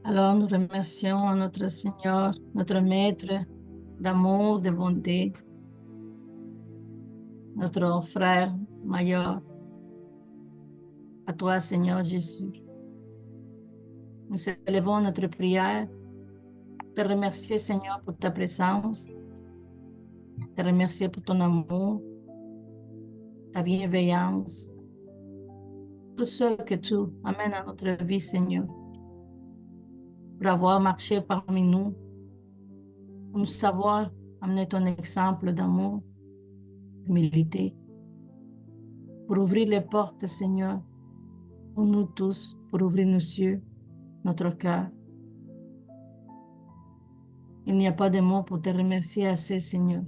Alors nous remercions notre Seigneur, notre Maître d'amour, de bonté, notre frère major, à toi Seigneur Jésus. Nous élevons notre prière, te remercier Seigneur pour ta présence, te remercier pour ton amour, ta bienveillance, tout ce que tu amènes à notre vie Seigneur, pour avoir marché parmi nous, pour nous savoir amener ton exemple d'amour, d'humilité, pour ouvrir les portes Seigneur, pour nous tous, pour ouvrir nos yeux, notre cœur. Il n'y a pas de mots pour te remercier assez, Seigneur.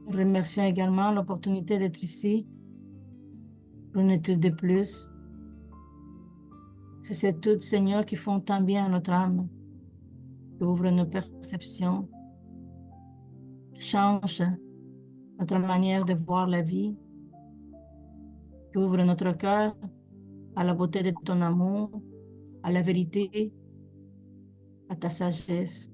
Nous remercions également l'opportunité d'être ici pour une étude de plus. C'est ces études, Seigneur, qui font tant bien à notre âme, qui ouvrent nos perceptions, qui changent notre manière de voir la vie, qui ouvrent notre cœur à la beauté de ton amour, à la vérité, à ta sagesse.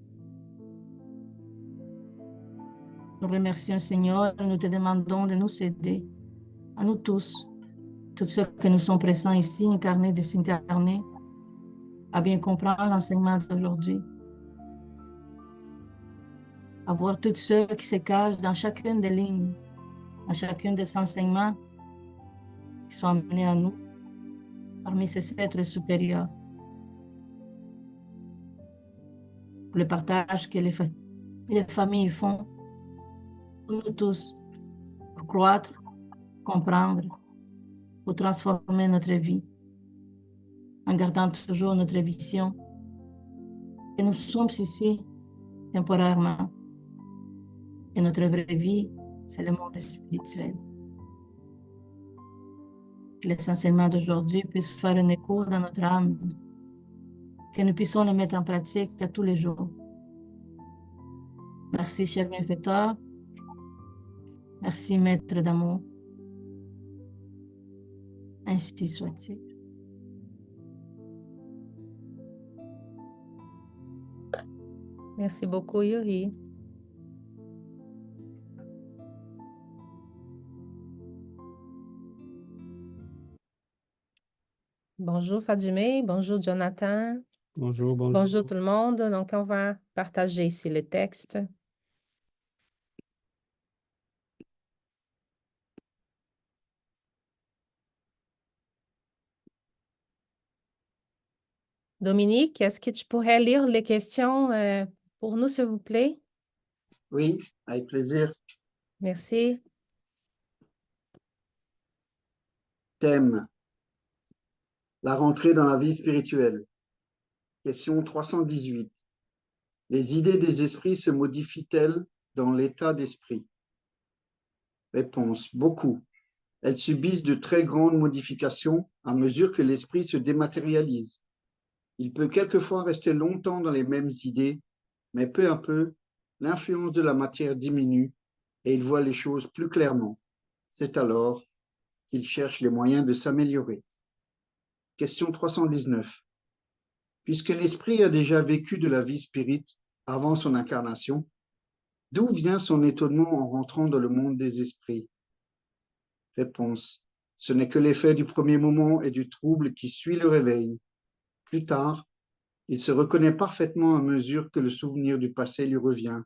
Nous remercions, Seigneur, et nous te demandons de nous aider, à nous tous ceux que nous sommes présents ici, incarnés, désincarnés, à bien comprendre l'enseignement d'aujourd'hui, à voir tous ceux qui se cachent dans chacune des lignes, dans chacun des enseignements qui sont amenés à nous parmi ces êtres supérieurs. Le partage que les familles font pour nous tous, pour croître, comprendre, pour transformer notre vie, en gardant toujours notre vision, que nous sommes ici temporairement, et notre vraie vie, c'est le monde spirituel. Que les enseignements d'aujourd'hui puissent faire un écho dans notre âme, que nous puissions les mettre en pratique à tous les jours. Merci, cher bienfaiteur. Merci, maître d'amour. Ainsi soit-il. Merci beaucoup, Yuri. Bonjour, Fadjumé. Bonjour, Jonathan. Bonjour, bonjour. Bonjour, tout le monde. Donc, on va partager ici le texte. Dominique, est-ce que tu pourrais lire les questions pour nous, s'il vous plaît? Oui, avec plaisir. Merci. Thème: la rentrée dans la vie spirituelle. Question 318. Les idées des esprits se modifient-elles dans l'état d'esprit? Réponse: beaucoup. Elles subissent de très grandes modifications à mesure que l'esprit se dématérialise. Il peut quelquefois rester longtemps dans les mêmes idées, mais peu à peu, l'influence de la matière diminue et il voit les choses plus clairement. C'est alors qu'il cherche les moyens de s'améliorer. Question 319. Puisque l'esprit a déjà vécu de la vie spirite avant son incarnation, d'où vient son étonnement en rentrant dans le monde des esprits? Réponse: ce n'est que l'effet du premier moment et du trouble qui suit le réveil. Plus tard, il se reconnaît parfaitement à mesure que le souvenir du passé lui revient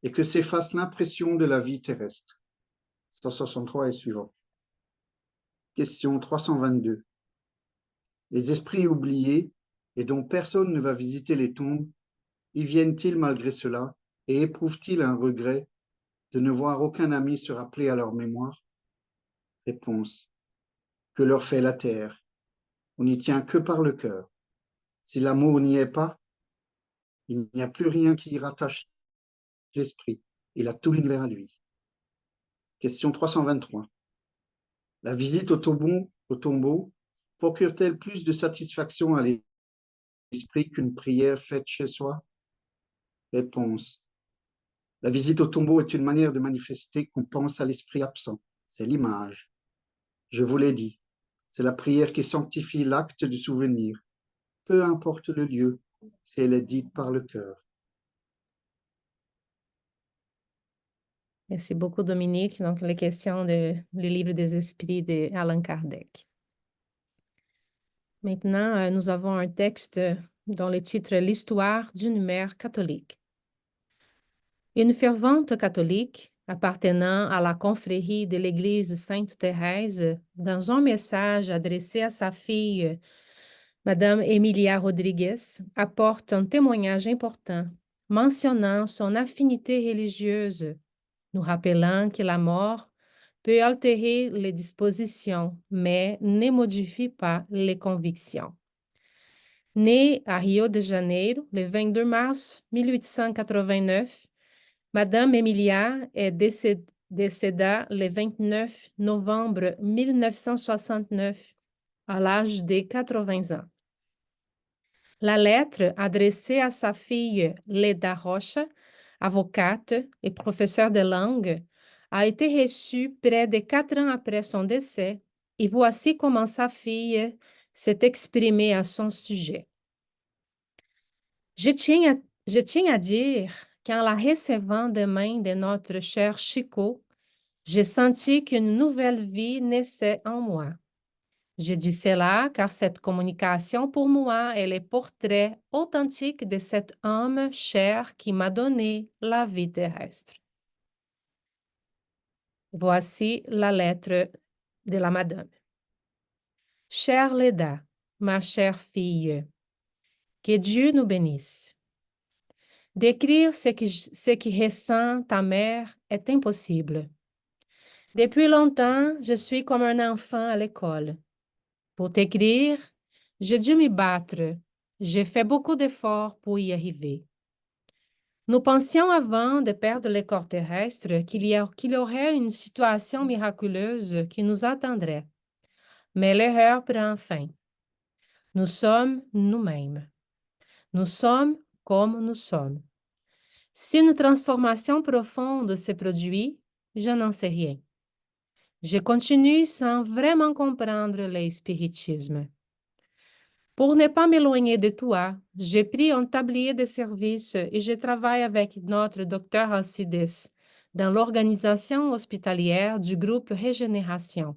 et que s'efface l'impression de la vie terrestre. 163 et suivant. Question 322. Les esprits oubliés et dont personne ne va visiter les tombes, y viennent-ils malgré cela et éprouvent-ils un regret de ne voir aucun ami se rappeler à leur mémoire? Réponse: que leur fait la terre? On n'y tient que par le cœur. Si l'amour n'y est pas, il n'y a plus rien qui y rattache l'esprit. Il a tout l'univers à lui. Question 323. La visite au tombeau procure-t-elle plus de satisfaction à l'esprit qu'une prière faite chez soi? Réponse: la visite au tombeau est une manière de manifester qu'on pense à l'esprit absent. C'est l'image. Je vous l'ai dit, C'est la prière qui sanctifie l'acte du souvenir, peu importe le lieu, si elle est dite par le cœur. Merci beaucoup, Dominique. Donc, les questions du livre des esprits d'Allan Kardec. Maintenant, nous avons un texte dont le titre est L'histoire d'une mère catholique. Une fervente catholique appartenant à la confrérie de l'Église Sainte-Thérèse, dans un message adressé à sa fille, Madame Emilia Rodrigues, apporte un témoignage important mentionnant son affinité religieuse, nous rappelant que la mort peut altérer les dispositions, mais ne modifie pas les convictions. Née à Rio de Janeiro, le 22 mars 1889, Madame Emilia est décédée le 29 novembre 1969 à l'âge de 80 ans. La lettre adressée à sa fille Leda Rocha, avocate et professeure de langue, a été reçue près de 4 ans après son décès et voici comment sa fille s'est exprimée à son sujet. Je tiens à dire qu'en la recevant des mains de notre cher Chico, j'ai senti qu'une nouvelle vie naissait en moi. Je dis cela car cette communication pour moi est le portrait authentique de cet homme cher qui m'a donné la vie terrestre. Voici la lettre de la madame. Chère Leda, ma chère fille, que Dieu nous bénisse. Décrire ce qui ressent ta mère est impossible. Depuis longtemps, je suis comme un enfant à l'école. Pour t'écrire, j'ai dû m'y battre. J'ai fait beaucoup d'efforts pour y arriver. Nous pensions avant de perdre le corps terrestre qu'il y aurait une situation miraculeuse qui nous attendrait. Mais l'erreur prend fin. Nous sommes nous-mêmes. Nous sommes comme nous sommes. Si une transformation profonde se produit, je n'en sais rien. Je continue sans vraiment comprendre le spiritisme. Pour ne pas m'éloigner de toi, j'ai pris un tablier de service et je travaille avec notre docteur Alcides dans l'organisation hospitalière du groupe Régénération.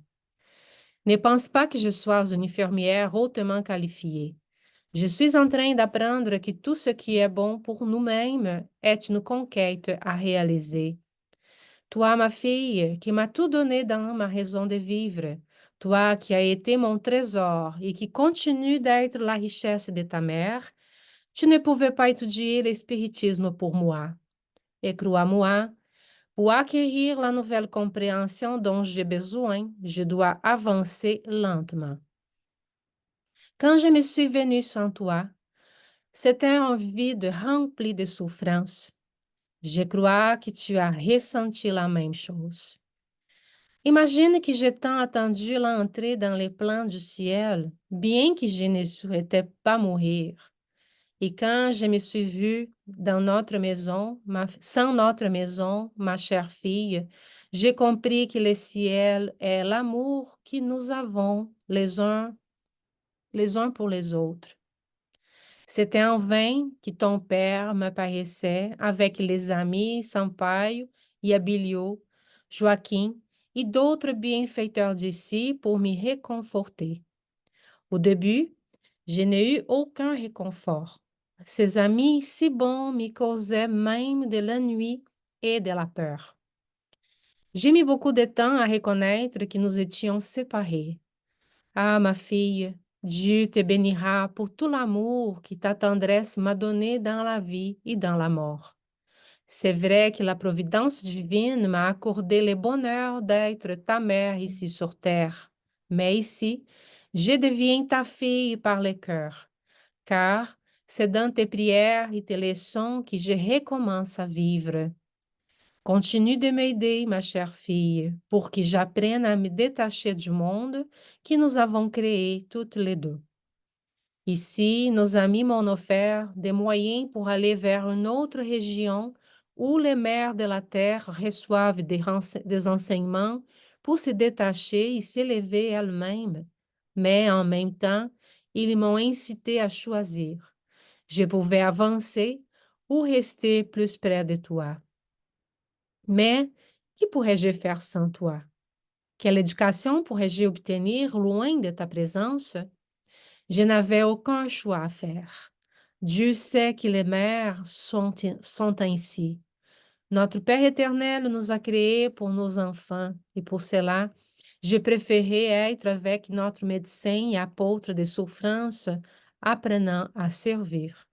Ne pense pas que je sois une infirmière hautement qualifiée. Je suis en train d'apprendre que tout ce qui est bon pour nous-mêmes est une conquête à réaliser. Toi, ma fille, qui m'as tout donné dans ma raison de vivre, toi qui as été mon trésor et qui continue d'être la richesse de ta mère, tu ne pouvais pas étudier l'espiritisme pour moi. Et crois-moi, pour acquérir la nouvelle compréhension dont j'ai besoin, je dois avancer lentement. Quand je me suis venue sans toi, c'était un vide rempli de souffrance. Je crois que tu as ressenti la même chose. Imagine que j'ai tant attendu l'entrée dans les plans du ciel, bien que je ne souhaitais pas mourir. Et quand je me suis vue dans notre maison, sans notre maison, ma chère fille, j'ai compris que le ciel est l'amour que nous avons les uns pour les autres. C'était en vain que ton père m'apparaissait avec les amis Sampaio e Abilio, Joaquim et d'autres bienfaiteurs d'ici pour me réconforter. Au début, je n'ai eu aucun réconfort. Ces amis si bons me causaient même de l'ennui et de la peur. J'ai mis beaucoup de temps à reconnaître que nous étions séparés. Ah, ma fille, Dieu te bénira pour tout l'amour que ta tendresse m'a donné dans la vie et dans la mort. C'est vrai que la providence divine m'a accordé le bonheur d'être ta mère ici sur terre, mais ici, je deviens ta fille par le cœur, car c'est dans tes prières et tes leçons que je recommence à vivre. Continue de m'aider, ma chère fille, pour que j'apprenne à me détacher du monde que nous avons créé toutes les deux. Ici, nos amis m'ont offert des moyens pour aller vers une autre région où les mères de la terre reçoivent des enseignements pour se détacher et s'élever elles-mêmes. mais en même temps, ils m'ont incité à choisir. Je pouvais avancer ou rester plus près de toi. Mais que pourrais-je faire sans toi? Quelle éducation pourrais-je obtenir loin de ta présence? Je n'avais aucun choix à faire. Dieu sait que les mères sont ainsi. Notre Père éternel nous a créés pour nos enfants et pour cela, je préférais être avec notre médecin et apôtre de souffrance, apprenant à servir.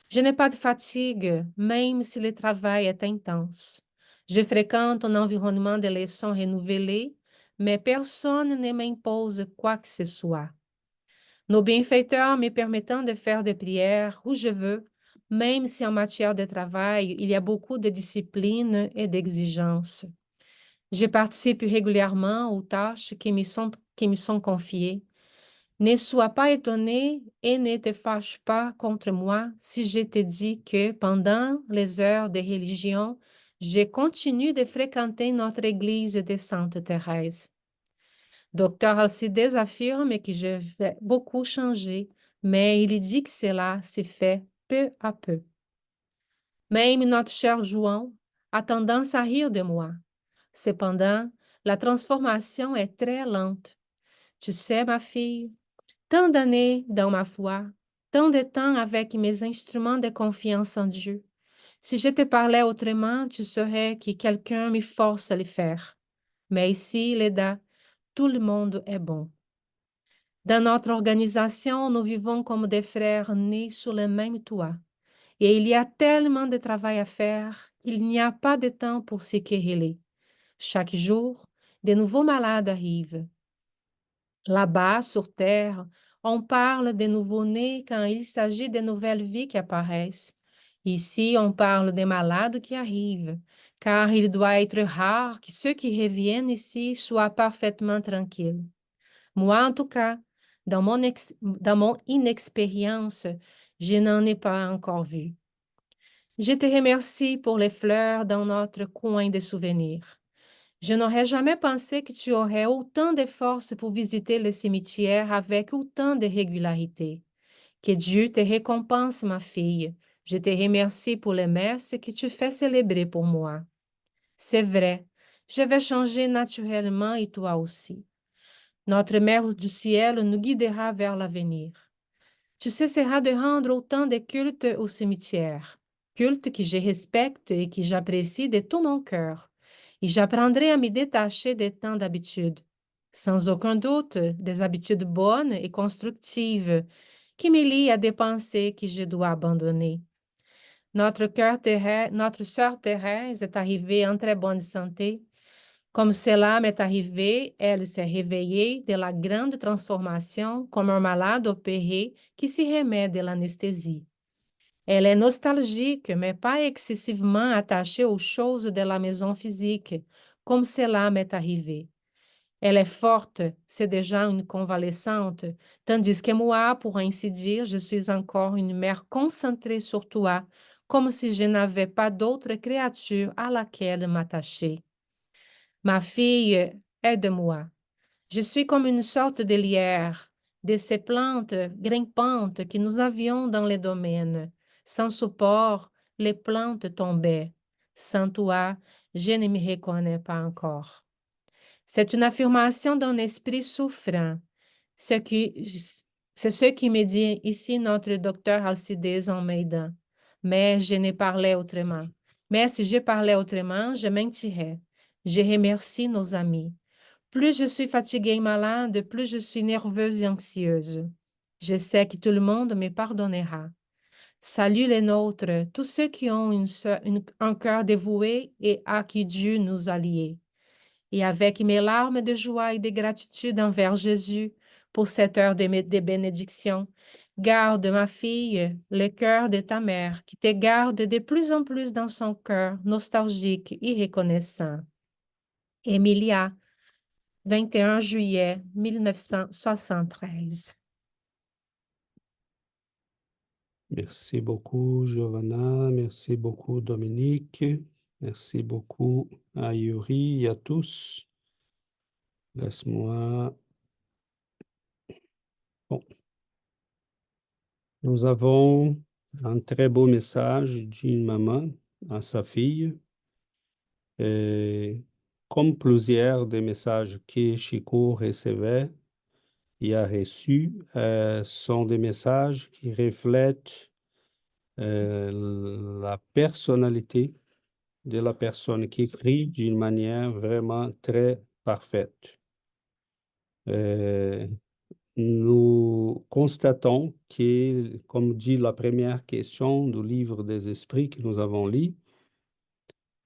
Je n'ai pas de fatigue, même si le travail est intense. Je fréquente un environnement de leçons renouvelées, mais personne ne m'impose quoi que ce soit. Nos bienfaiteurs me permettant de faire des prières où je veux, même si en matière de travail, il y a beaucoup de discipline et d'exigence. Je participe régulièrement aux tâches qui me sont confiées. Ne sois pas étonné et ne te fâche pas contre moi si je te dis que pendant les heures de religion, je continue de fréquenter notre église de Sainte Thérèse. Docteur Alcides affirme que je vais beaucoup changer, mais il dit que cela se fait peu à peu. Même notre cher João a tendance à rire de moi. Cependant, la transformation est très lente. Tu sais, ma fille, tant d'années dans ma foi, tant de temps avec mes instruments de confiance en Dieu. Si je te parlais autrement, tu saurais que quelqu'un me force à le faire. Mais ici, Leda, tout le monde est bon. Dans notre organisation, nous vivons comme des frères nés sous le même toit. Et il y a tellement de travail à faire qu'il n'y a pas de temps pour se quereller. Chaque jour, de nouveaux malades arrivent. Là-bas, sur Terre, on parle des nouveaux-nés quand il s'agit de nouvelles vies qui apparaissent. Ici, on parle des malades qui arrivent, car il doit être rare que ceux qui reviennent ici soient parfaitement tranquilles. Moi, en tout cas, dans mon inexpérience, je n'en ai pas encore vu. Je te remercie pour les fleurs dans notre coin de souvenirs. Je n'aurais jamais pensé que tu aurais autant de force pour visiter le cimetière avec autant de régularité. Que Dieu te récompense, ma fille. Je te remercie pour les messes que tu fais célébrer pour moi. C'est vrai, je vais changer naturellement et toi aussi. Notre Mère du ciel nous guidera vers l'avenir. Tu cesseras de rendre autant de culte au cimetière, culte que je respecte et que j'apprécie de tout mon cœur, et j'apprendrai à me détacher de tant d'habitudes, sans aucun doute des habitudes bonnes et constructives qui me lient à des pensées que je dois abandonner. Notre sœur Thérèse est arrivée en très bonne santé. Comme cela m'est arrivé, elle s'est réveillée de la grande transformation comme un malade opéré qui se remet de l'anesthésie. Elle est nostalgique, mais pas excessivement attachée aux choses de la maison physique, comme cela m'est arrivé. Elle est forte, c'est déjà une convalescente, tandis que moi, pour ainsi dire, je suis encore une mère concentrée sur toi, comme si je n'avais pas d'autre créature à laquelle m'attacher. Ma fille, aide-moi. Je suis comme une sorte de lierre de ces plantes grimpantes que nous avions dans les domaines. Sans support, les plantes tombaient. Sans toi, je ne me reconnais pas encore. C'est une affirmation d'un esprit souffrant. Ce qui- C'est ce qui me dit ici notre docteur Alcides Almeida. Mais je ne parlais autrement. Mais si je parlais autrement, je mentirais. Je remercie nos amis. Plus je suis fatiguée et malade, plus je suis nerveuse et anxieuse. Je sais que tout le monde me pardonnera. Salut les nôtres, tous ceux qui ont un cœur dévoué et à qui Dieu nous a liés. Et avec mes larmes de joie et de gratitude envers Jésus pour cette heure de bénédiction, garde, ma fille, le cœur de ta mère, qui te garde de plus en plus dans son cœur nostalgique et reconnaissant. Emilia, 21 juillet 1973. Merci beaucoup, Giovanna. Merci beaucoup, Dominique. Merci beaucoup à Yuri et à tous. Laisse-moi Bon, nous avons un très beau message d'une maman à sa fille. Et comme plusieurs des messages que Chico recevait et a reçus, sont des messages qui reflètent la personnalité de la personne qui écrit d'une manière vraiment très parfaite. Euh, Nous constatons que, comme dit la première question du livre des esprits que nous avons lu,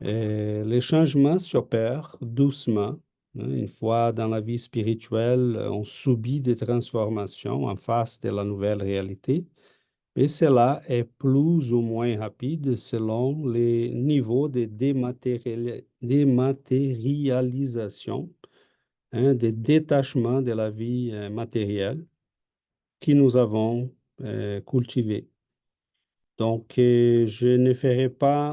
les changements s'opèrent doucement. Une fois dans la vie spirituelle, on subit des transformations en face de la nouvelle réalité, mais cela est plus ou moins rapide selon les niveaux de dématérialisation, de détachement de la vie matérielle que nous avons cultivé. Donc, je ne ferai pas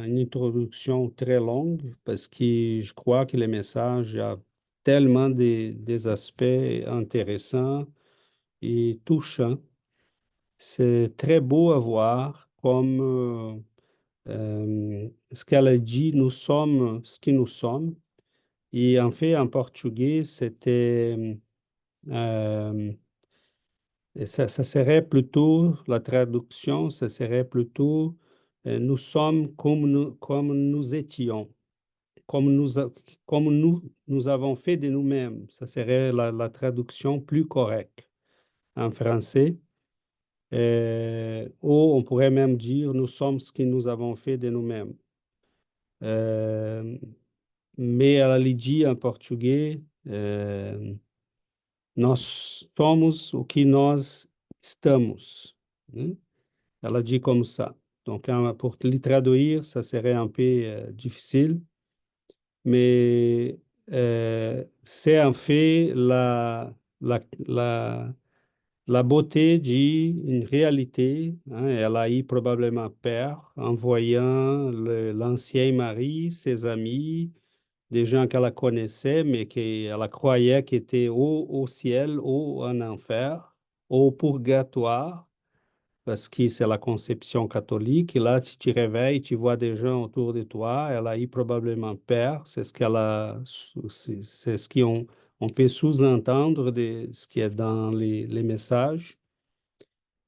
une introduction très longue parce que je crois que le message a tellement des aspects intéressants et touchants. C'est très beau à voir comme ce qu'elle a dit, nous sommes ce que nous sommes. Et en fait, en portugais, c'était et ça serait plutôt, la traduction, ça serait plutôt nous sommes comme nous étions, comme nous avons fait de nous-mêmes. Ça serait la traduction plus correcte en français. Ou on pourrait même dire nous sommes ce que nous avons fait de nous-mêmes. Euh, mais elle a dit en portugais, nós somos o que nós estamos, né? Ela dit comme ça. Donc, pour le traduire, ça serait un peu difficile, mais c'est en fait la beauté d'une réalité. Hein. Elle a eu probablement peur en voyant l'ancien mari, ses amis, des gens qu'elle connaissait, mais qu'elle croyait qu'ils étaient au ciel, ou en enfer, au purgatoire, parce que c'est la conception catholique. Et là, tu te réveilles, tu vois des gens autour de toi, elle a eu probablement peur, c'est ce qu'elle a, c'est ce on peut sous-entendre de ce qui est dans les messages.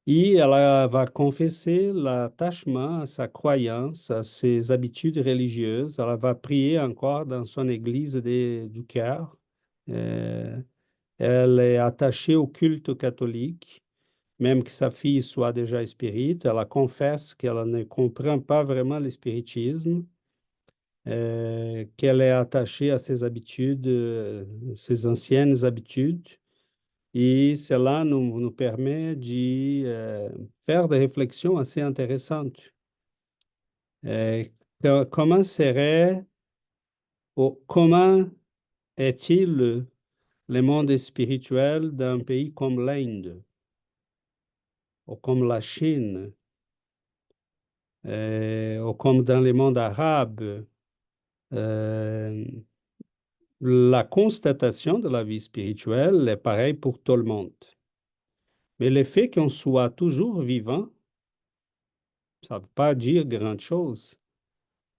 Et elle va confesser l'attachement à sa croyance, à ses habitudes religieuses. Elle va prier encore dans son église du cœur. Euh, Elle est attachée au culte catholique, même que sa fille soit déjà spirite. Elle confesse qu'elle ne comprend pas vraiment le spiritisme, qu'elle est attachée à ses habitudes, ses anciennes habitudes. Et cela nous permet de faire des réflexions assez intéressantes. Euh, comment serait, ou comment est-il le monde spirituel d'un pays comme l'Inde ou comme la Chine ou comme dans le monde arabe? Euh, la constatation de la vie spirituelle est pareille pour tout le monde. Mais le fait qu'on soit toujours vivant, ça ne veut pas dire grand-chose.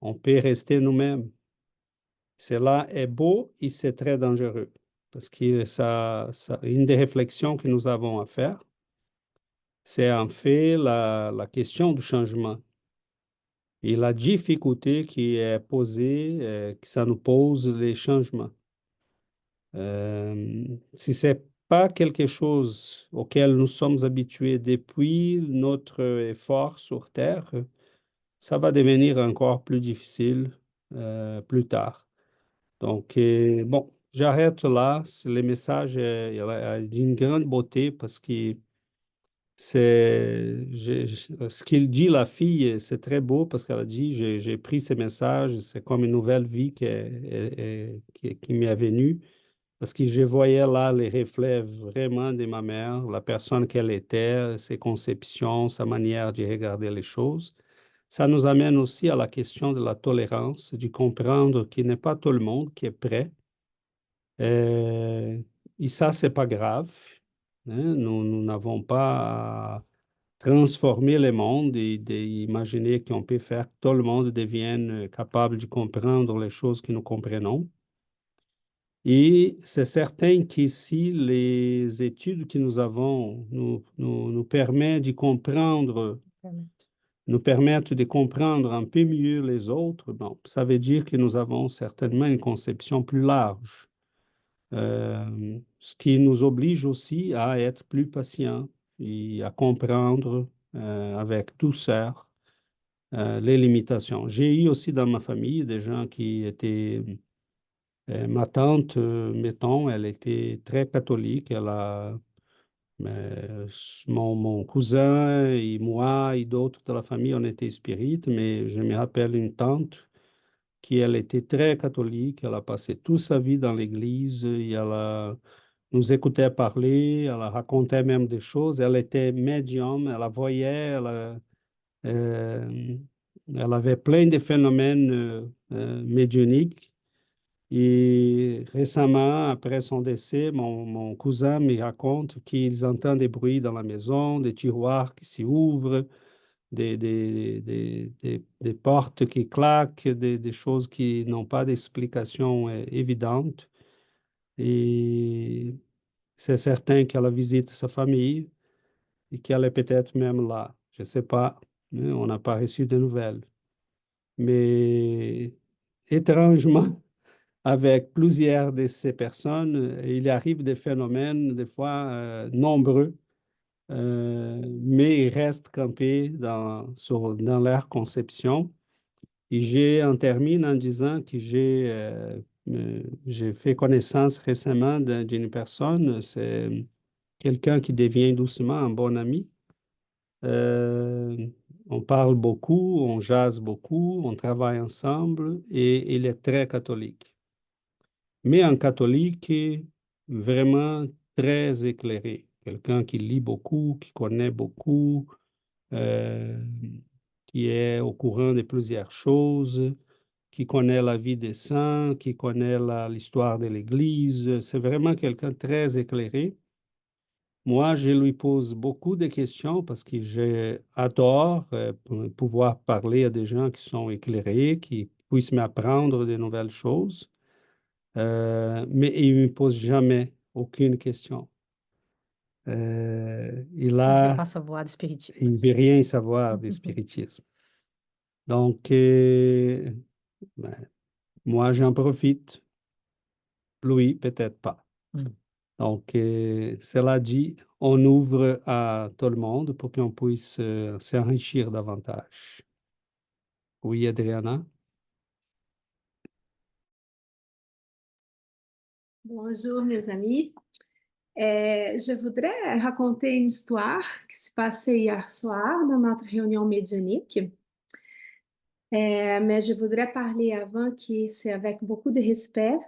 On peut rester nous-mêmes. Cela est beau et c'est très dangereux parce que une des réflexions que nous avons à faire, c'est en fait la question du changement et la difficulté qui est posée, que ça nous pose les changements. Si ce n'est pas quelque chose auquel nous sommes habitués depuis notre effort sur Terre, ça va devenir encore plus difficile plus tard. Donc, bon, j'arrête là. Le message est d'une grande beauté parce que ce qu'il dit, la fille, c'est très beau parce qu'elle a dit, j'ai pris ce message, c'est comme une nouvelle vie qui m'est venue parce que je voyais là les reflets vraiment de ma mère, la personne qu'elle était, ses conceptions, sa manière de regarder les choses. Ça nous amène aussi à la question de la tolérance, de comprendre qu'il n'est pas tout le monde qui est prêt. Et ça, c'est pas grave. hein. Nous n'avons pas à transformer le monde et d'imaginer qu'on peut faire que tout le monde devienne capable de comprendre les choses que nous comprenons. Et c'est certain qu'ici, les études que nous avons nous permettent de comprendre, nous permettent de comprendre un peu mieux les autres. Bon, ça veut dire que nous avons certainement une conception plus large, ce qui nous oblige aussi à être plus patients et à comprendre avec douceur les limitations. J'ai eu aussi dans ma famille des gens qui étaient ma tante, mettons, elle était très catholique. Mon cousin et moi et d'autres de la famille, on était spirites, mais je me rappelle une tante qui, elle était très catholique. Elle a passé toute sa vie dans l'église et nous écoutait parler, elle racontait même des choses. Elle était médium, elle la voyait, euh, elle avait plein de phénomènes médiumniques. Et récemment, après son décès, mon cousin me raconte qu'ils entendent des bruits dans la maison, des tiroirs qui s'ouvrent, des portes qui claquent, des choses qui n'ont pas d'explication évidente. Et c'est certain qu'elle visite sa famille et qu'elle est peut-être même là. Je ne sais pas, hein, on n'a pas reçu de nouvelles. Mais étrangement, avec plusieurs de ces personnes, il arrive des phénomènes, des fois nombreux, mais ils restent campés dans leur conception. Et on termine en disant que j'ai fait connaissance récemment d'une personne, c'est quelqu'un qui devient doucement un bon ami. Euh, on parle beaucoup, on jase beaucoup, on travaille ensemble et il est très catholique, mais un catholique vraiment très éclairé, quelqu'un qui lit beaucoup, qui connaît beaucoup, euh, qui est au courant de plusieurs choses, qui connaît la vie des saints, qui connaît l'histoire de l'Église. C'est vraiment quelqu'un de très éclairé. Moi, je lui pose beaucoup de questions parce que j'adore pouvoir parler à des gens qui sont éclairés, qui puissent m'apprendre de nouvelles choses. Mais il ne me pose jamais aucune question. Il Il ne veut pas savoir du spiritisme. il ne veut rien savoir du spiritisme. Donc, ben, moi, j'en profite. Lui, peut-être pas. Donc, cela dit, on ouvre à tout le monde pour qu'on puisse s'enrichir davantage. Oui, Adriana? Bonjour mes amis. Je voudrais raconter une histoire qui s'est passée hier soir dans notre réunion médiumnique. Mais je voudrais parler avant que c'est avec beaucoup de respect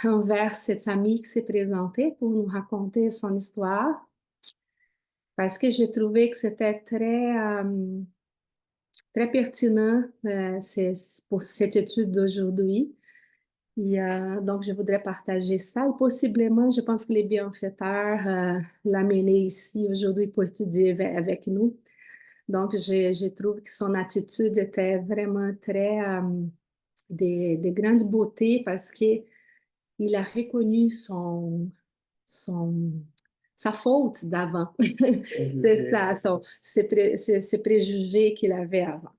envers cet ami qui s'est présenté pour nous raconter son histoire, parce que j'ai trouvé que c'était très pertinent pour cette étude d'aujourd'hui. Donc, je voudrais partager ça et possiblement, je pense que les bienfaiteurs l'amener ici aujourd'hui pour étudier avec nous. Donc, je trouve que son attitude était vraiment très de grande beauté parce qu'il a reconnu sa faute d'avant. C'est ça, ses préjugés qu'il avait avant.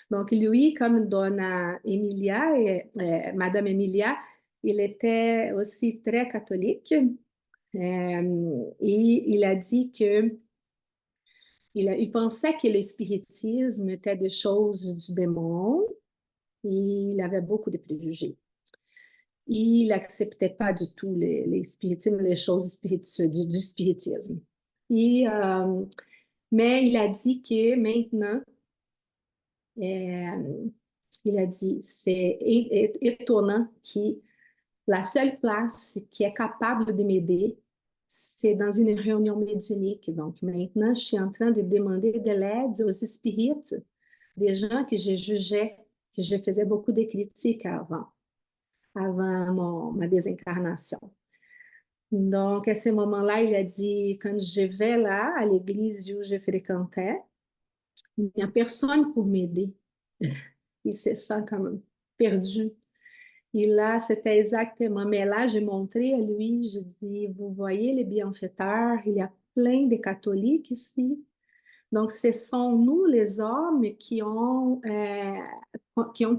Donc, lui, comme Donna Emilia, Madame Emilia, il était aussi très catholique. Et il a dit que il pensait que le spiritisme était des choses du démon. Il avait beaucoup de préjugés. Il n'acceptait pas du tout les spiritismes, les choses spirituelles, du spiritisme. Mais il a dit que maintenant, il a dit, c'est étonnant que la seule place qui est capable de m'aider, c'est dans une réunion médiumnique. Donc maintenant, je suis en train de demander de l'aide aux spirites, des gens que je jugeais, que je faisais beaucoup de critiques avant ma désincarnation. Donc, à ce moment-là, il a dit, quand je vais là, à l'église où je fréquentais, il n'y a personne pour m'aider. Il se sent comme perdu. Et là, c'était exactement, mais là, j'ai montré à lui, je dis, vous voyez les bienfaiteurs, il y a plein de catholiques ici. Donc, ce sont nous, les hommes, qui ont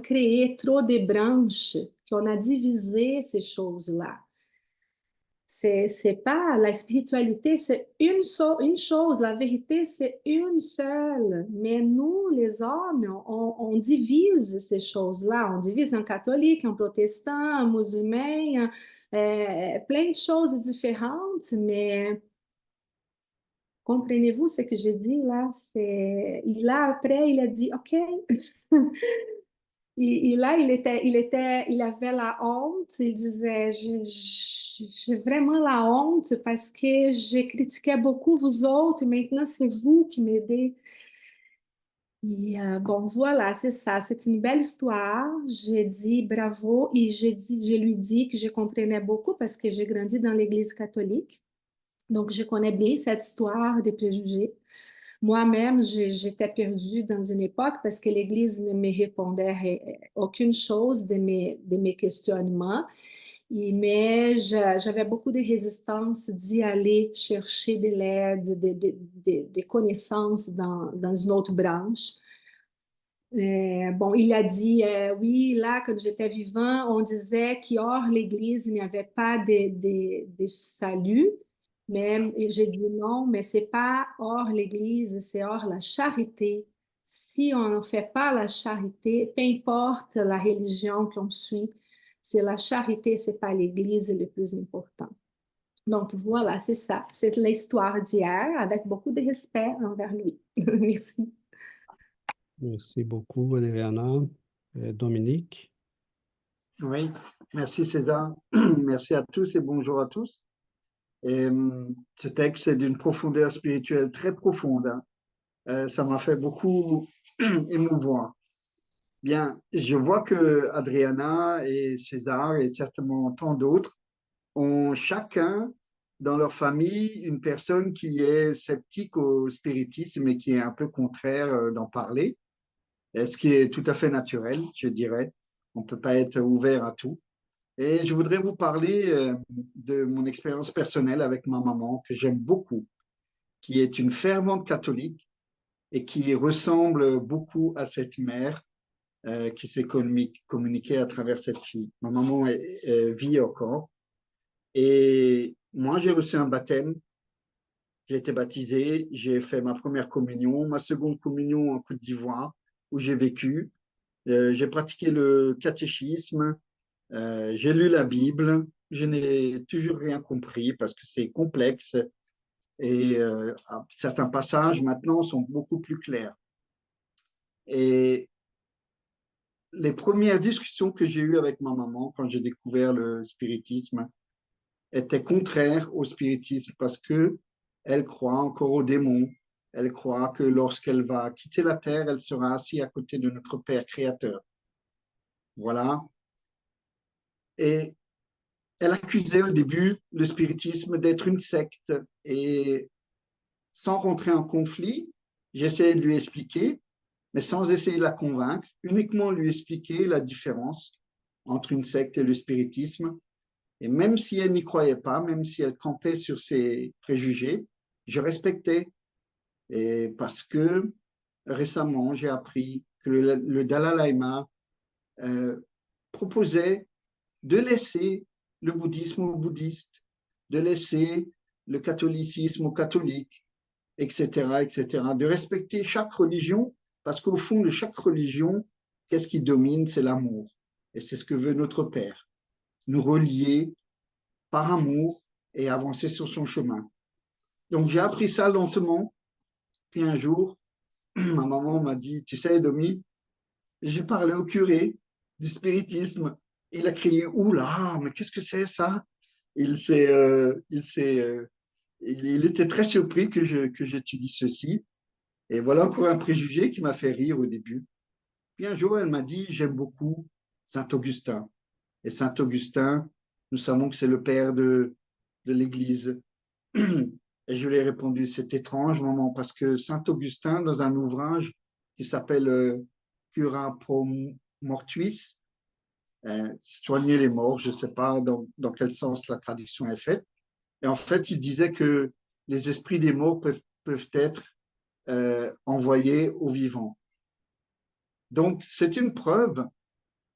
créé trop de branches, qu'on a divisé ces choses-là. C'est pas la spiritualité, c'est une chose, la vérité, c'est une seule. Mais nous, les hommes, on divise ces choses-là. On divise en catholique, en protestant, en musulman, plein de choses différentes. Mais comprenez-vous ce que je dis là? Après, il a dit, OK. Et là, il avait la honte. Il disait, j'ai vraiment la honte parce que je critiquais beaucoup vous autres. Maintenant, c'est vous qui m'aidez. Et bon, voilà, c'est ça. C'est une belle histoire. J'ai dit bravo et je lui dis que je comprenais beaucoup parce que j'ai grandi dans l'Église catholique. Donc, je connais bien cette histoire des préjugés. Moi-même, j'étais perdue dans une époque parce que l'Église ne me répondait aucune chose de mes questionnements. Mais j'avais beaucoup de résistance d'y aller chercher de l'aide, des connaissances dans une autre branche. Bon, il a dit, oui, là, quand j'étais vivant, on disait qu'hors l'Église, il n'y avait pas de salut. Mais j'ai dit non, mais c'est pas hors l'Église, c'est hors la charité. Si on ne fait pas la charité, peu importe la religion qu'on suit, c'est la charité, c'est pas l'Église le plus important. Donc voilà, c'est ça. C'est l'histoire d'hier avec beaucoup de respect envers lui. Merci. Merci beaucoup, Adriana. Dominique. Oui, merci César. Merci à tous et bonjour à tous. Et, ce texte est d'une profondeur spirituelle très profonde, hein. Ça m'a fait beaucoup émouvoir. Bien, je vois que Adriana et César et certainement tant d'autres ont chacun dans leur famille une personne qui est sceptique au spiritisme et qui est un peu contraire d'en parler, et ce qui est tout à fait naturel, je dirais. On ne peut pas être ouvert à tout. Et je voudrais vous parler de mon expérience personnelle avec ma maman, que j'aime beaucoup, qui est une fervente catholique et qui ressemble beaucoup à cette mère qui s'est communiquée à travers cette fille. Ma maman vit encore. Et moi, j'ai reçu un baptême, j'ai été baptisé, j'ai fait ma première communion, ma seconde communion en Côte d'Ivoire, où j'ai vécu. J'ai pratiqué le catéchisme, j'ai lu la Bible, je n'ai toujours rien compris parce que c'est complexe et certains passages maintenant sont beaucoup plus clairs. Et les premières discussions que j'ai eues avec ma maman quand j'ai découvert le spiritisme étaient contraires au spiritisme parce que elle croit encore aux démons. Elle croit que lorsqu'elle va quitter la terre, elle sera assise à côté de notre Père créateur. Voilà. Et elle accusait au début le spiritisme d'être une secte. Et sans rentrer en conflit, j'essayais de lui expliquer, mais sans essayer de la convaincre, uniquement lui expliquer la différence entre une secte et le spiritisme. Et même si elle n'y croyait pas, même si elle campait sur ses préjugés, je respectais. Et parce que récemment, j'ai appris que le Dalai Lama proposait de laisser le bouddhisme aux bouddhistes, de laisser le catholicisme aux catholiques, etc., etc., de respecter chaque religion, parce qu'au fond de chaque religion, qu'est-ce qui domine? C'est l'amour. Et c'est ce que veut notre Père, nous relier par amour et avancer sur son chemin. Donc j'ai appris ça lentement, puis un jour, ma maman m'a dit, tu sais, Domi, j'ai parlé au curé du spiritisme. Il a crié, oula, mais qu'est-ce que c'est ça? Il était très surpris que j'étudie ceci. Et voilà encore un préjugé qui m'a fait rire au début. Puis un jour, elle m'a dit, j'aime beaucoup Saint Augustin. Et Saint Augustin, nous savons que c'est le père de de l'Église. Et je lui ai répondu, c'est étrange, maman, parce que Saint Augustin, dans un ouvrage qui s'appelle Cura pro mortuis, soigner les morts, je ne sais pas dans quel sens la traduction est faite. Et en fait, il disait que les esprits des morts peuvent être envoyés aux vivants. Donc, c'est une preuve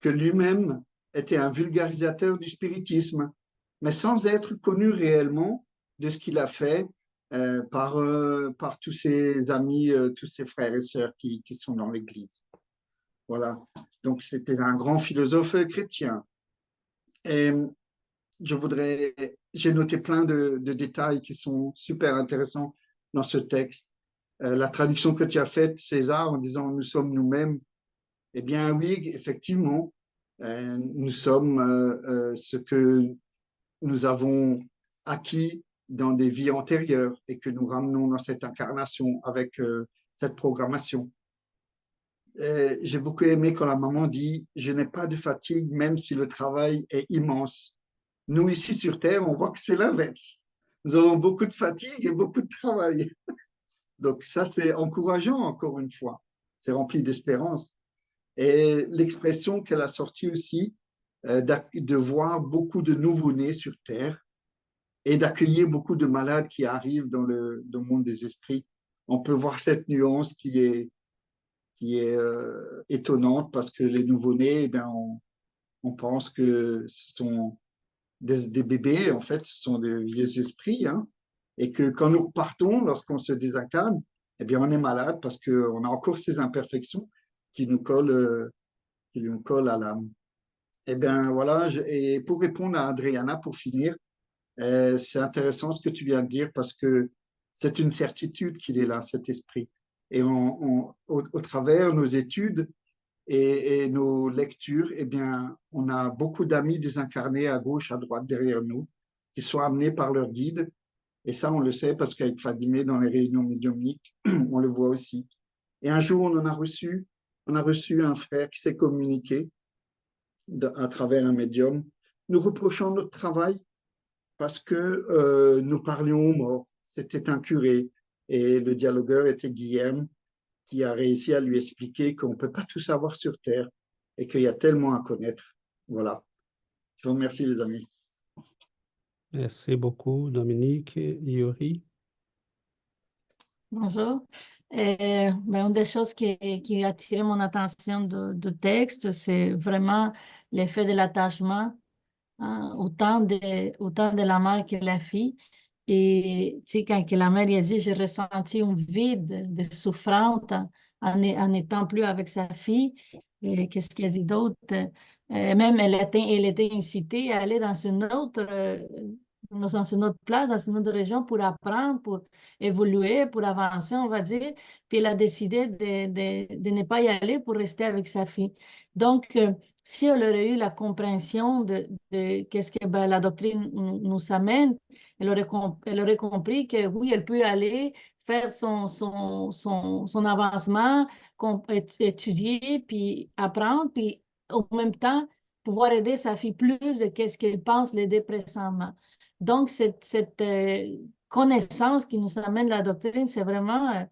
que lui-même était un vulgarisateur du spiritisme, mais sans être connu réellement de ce qu'il a fait par tous ses amis, tous ses frères et sœurs qui sont dans l'Église. Voilà. Donc, c'était un grand philosophe chrétien. Et j'ai noté plein de détails qui sont super intéressants dans ce texte. La traduction que tu as faite, César, en disant nous sommes nous-mêmes, eh bien oui, effectivement, nous sommes ce que nous avons acquis dans des vies antérieures et que nous ramenons dans cette incarnation avec cette programmation. J'ai beaucoup aimé quand la maman dit « Je n'ai pas de fatigue même si le travail est immense ». Nous, ici sur Terre, on voit que c'est l'inverse. Nous avons beaucoup de fatigue et beaucoup de travail. Donc ça, c'est encourageant, encore une fois. C'est rempli d'espérance. Et l'expression qu'elle a sortie aussi, de voir beaucoup de nouveau-nés sur Terre et d'accueillir beaucoup de malades qui arrivent dans le monde des esprits. On peut voir cette nuance qui est étonnante parce que les nouveau-nés, eh bien, on pense que ce sont des bébés, en fait, ce sont des vieux esprits, hein, et que quand nous partons, lorsqu'on se désincarne, eh bien, on est malade parce qu'on a encore ces imperfections qui nous collent à l'âme. Eh bien, voilà, et pour répondre à Adriana, pour finir, c'est intéressant ce que tu viens de dire parce que c'est une certitude qu'il est là, cet esprit. Et au travers nos études et nos lectures, eh bien, on a beaucoup d'amis désincarnés à gauche, à droite, derrière nous, qui sont amenés par leur guide. Et ça, on le sait parce qu'avec Fadimé, dans les réunions médiumniques, on le voit aussi. Et un jour, on a reçu un frère qui s'est communiqué à travers un médium, nous reprochant notre travail parce que nous parlions aux morts. C'était un curé et le dialogueur était Guillaume qui a réussi à lui expliquer qu'on ne peut pas tout savoir sur Terre et qu'il y a tellement à connaître. Voilà. Je vous remercie, les amis. Merci beaucoup, Dominique. Yuri? Bonjour. Une des choses qui a attiré mon attention du texte, c'est vraiment l'effet de l'attachement, hein, autant de la mère que la fille. Et tu sais, quand que la mère a dit, j'ai ressenti un vide de souffrance en étant plus avec sa fille. Et qu'est-ce qu'elle dit d'autre? Même elle était incitée à aller dans une autre place, dans une autre région pour apprendre, pour évoluer, pour avancer, on va dire. Puis elle a décidé de ne pas y aller pour rester avec sa fille. Donc, si elle aurait eu la compréhension de qu'est-ce que la doctrine nous amène, elle aurait compris que oui, elle peut aller faire son avancement, étudier, puis apprendre, puis en même temps, pouvoir aider sa fille plus de qu'est-ce qu'elle pense l'aider présentement. Donc, cette connaissance qui nous amène la doctrine, c'est vraiment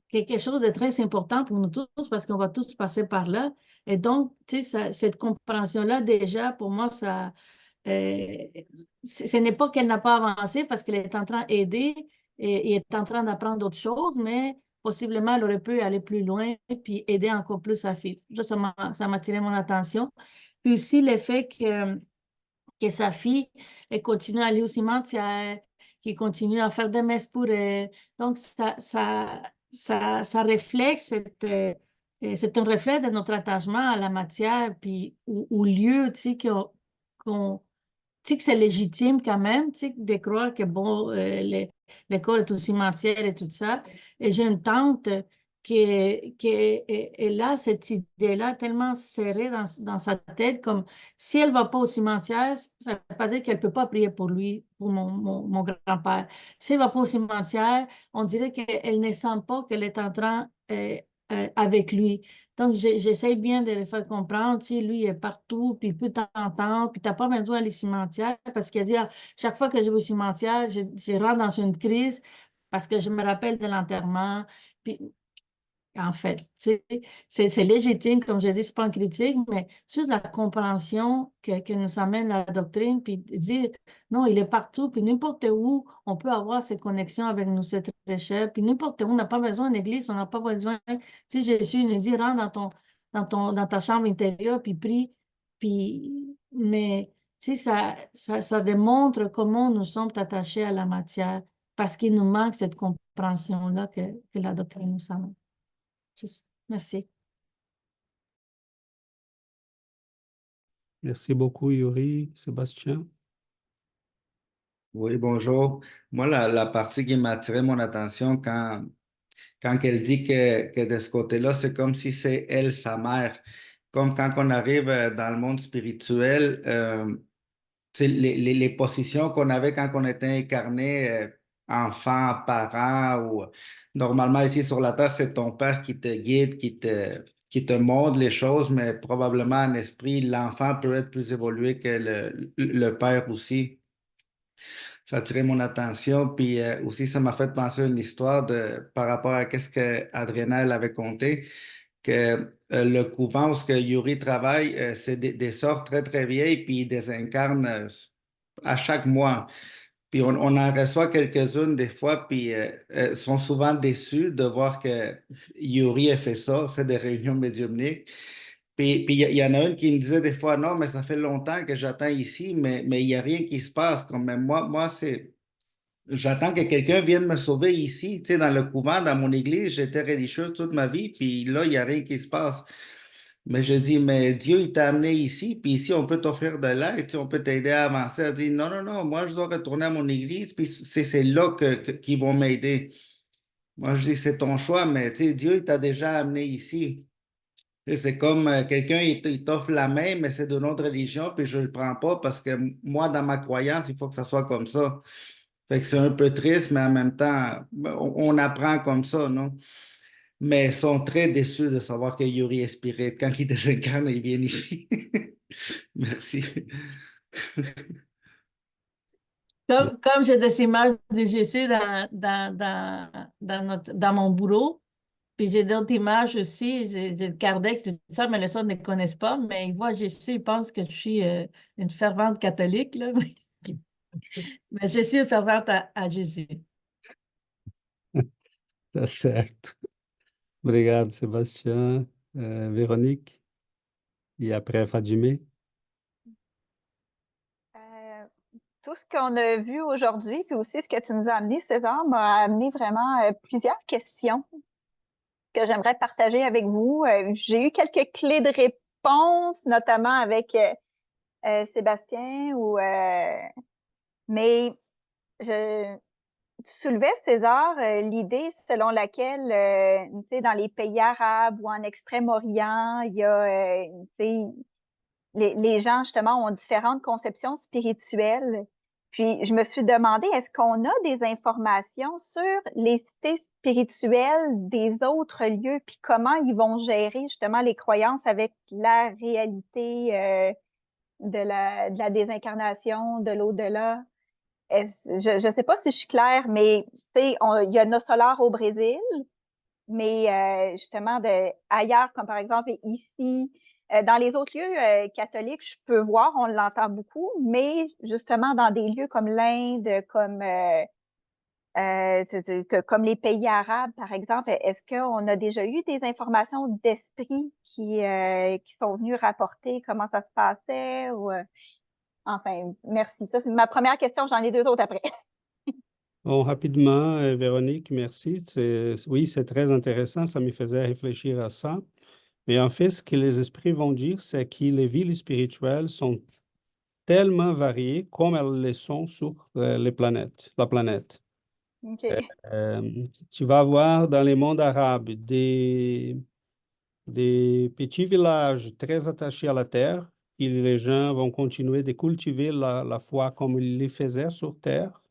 quelque chose de très important pour nous tous parce qu'on va tous passer par là. Et donc, tu sais, cette compréhension-là, déjà, pour moi, ce n'est pas qu'elle n'a pas avancé parce qu'elle est en train d'aider et est en train d'apprendre d'autres choses, mais possiblement, elle aurait pu aller plus loin et puis aider encore plus sa fille. Ça m'a attiré mon attention. Puis aussi, le fait que sa fille elle continue à aller au cimetière, qu'il continue à faire des messes pour elle. Donc, ça reflète c'est un reflet de notre attachement à la matière, puis au lieu, tu sais, tu sais que c'est légitime quand même, tu sais, de croire que, bon, l'école est au cimetière et tout ça. Et j'ai une tante elle a cette idée-là tellement serrée dans sa tête, comme si elle ne va pas au cimetière, ça ne veut pas dire qu'elle ne peut pas prier pour lui, pour mon grand-père. Si elle ne va pas au cimetière, on dirait qu'elle ne sent pas qu'elle est en train avec lui. Donc, j'essaie bien de le faire comprendre, tu sais, lui, il est partout, puis il peut t'entendre, puis t'as pas besoin d'aller au cimetière, parce qu'il a dit, ah, chaque fois que je vais au cimetière, je rentre dans une crise, parce que je me rappelle de l'enterrement, puis en fait, tu sais, c'est légitime, comme je dis, c'est pas une critique, mais juste la compréhension que nous amène la doctrine, puis dire, non, il est partout, puis n'importe où, on peut avoir cette connexion avec nous, c'est très cher, puis n'importe où, on n'a pas besoin d'église, on n'a pas besoin, si Jésus nous dit, rentre dans ta chambre intérieure, puis prie, puis, mais, tu sais, ça démontre comment nous sommes attachés à la matière, parce qu'il nous manque cette compréhension-là que la doctrine nous amène. Merci. Merci beaucoup, Yuri. Sébastien. Oui, bonjour. Moi, la partie qui m'a attiré mon attention quand elle dit que de ce côté-là, c'est comme si c'est elle, sa mère. Comme quand on arrive dans le monde spirituel, tu sais, les positions qu'on avait quand on était incarné, enfant, parent, ou normalement ici sur la terre, c'est ton père qui te guide, qui te montre les choses, mais probablement en esprit, l'enfant peut être plus évolué que le père aussi. Ça a attiré mon attention, puis aussi ça m'a fait penser à une histoire par rapport à ce que Adriana elle avait conté, que le couvent où ce que Yuri travaille, c'est des sœurs très très vieilles, puis ils désincarnent à chaque mois. Puis on en reçoit quelques-unes des fois, puis sont souvent déçus de voir que Yuri a fait ça, fait des réunions médiumniques. Puis il y en a une qui me disait des fois, non, mais ça fait longtemps que j'attends ici, mais il n'y a rien qui se passe. Comme même moi, j'attends que quelqu'un vienne me sauver ici, tu sais, dans le couvent, dans mon église. J'étais religieuse toute ma vie, puis là, il n'y a rien qui se passe. Mais je dis, mais Dieu, il t'a amené ici, puis ici, on peut t'offrir de l'aide, tu sais, on peut t'aider à avancer. Elle dit, non, non, non, moi, je dois retourner à mon église, puis c'est là qu'ils vont m'aider. Moi, je dis, c'est ton choix, mais tu sais, Dieu, il t'a déjà amené ici. Tu sais, c'est comme quelqu'un, il t'offre la main, mais c'est d'une autre religion, puis je ne le prends pas parce que moi, dans ma croyance, il faut que ça soit comme ça. Fait que c'est un peu triste, mais en même temps, on apprend comme ça, non? Mais ils sont très déçus de savoir que Yuri est spirit. Quand il désincarne, ils viennent ici. Merci. Comme j'ai des images de Jésus dans mon bureau, puis j'ai d'autres images aussi, j'ai Kardec, tout ça, mais les autres ne connaissent pas, mais ils voient Jésus, ils pensent que je suis une fervente catholique, là. Mais je suis fervente à Jésus. Tá certo. Obrigado, Sébastien. Véronique. Et après, Fadimé. Tout ce qu'on a vu aujourd'hui, puis aussi ce que tu nous as amené, César, m'a amené vraiment plusieurs questions que j'aimerais partager avec vous. J'ai eu quelques clés de réponse, notamment avec Sébastien, mais je, tu soulevais, César, l'idée selon laquelle, tu sais, dans les pays arabes ou en Extrême-Orient, il y a, tu sais, les gens, justement, ont différentes conceptions spirituelles. Puis, je me suis demandé, est-ce qu'on a des informations sur les cités spirituelles des autres lieux, puis comment ils vont gérer, justement, les croyances avec la réalité de la désincarnation, de l'au-delà? Je ne sais pas si je suis claire, mais tu sais, il y a Nos Solar au Brésil, mais justement ailleurs, comme par exemple ici, dans les autres lieux catholiques, je peux voir, on l'entend beaucoup, mais justement dans des lieux comme l'Inde, comme les pays arabes, par exemple, est-ce qu'on a déjà eu des informations d'esprit qui sont venus rapporter comment ça se passait ou enfin, merci. Ça, c'est ma première question. J'en ai deux autres après. Bon, rapidement, Véronique, merci. Oui, c'est très intéressant. Ça me faisait réfléchir à ça. Mais en fait, ce que les esprits vont dire, c'est que les villes spirituelles sont tellement variées comme elles le sont sur la planète. OK. Tu vas voir dans les mondes arabes des petits villages très attachés à la terre, et les gens vont continuer de cultiver la foi comme ils le faisaient sur terre.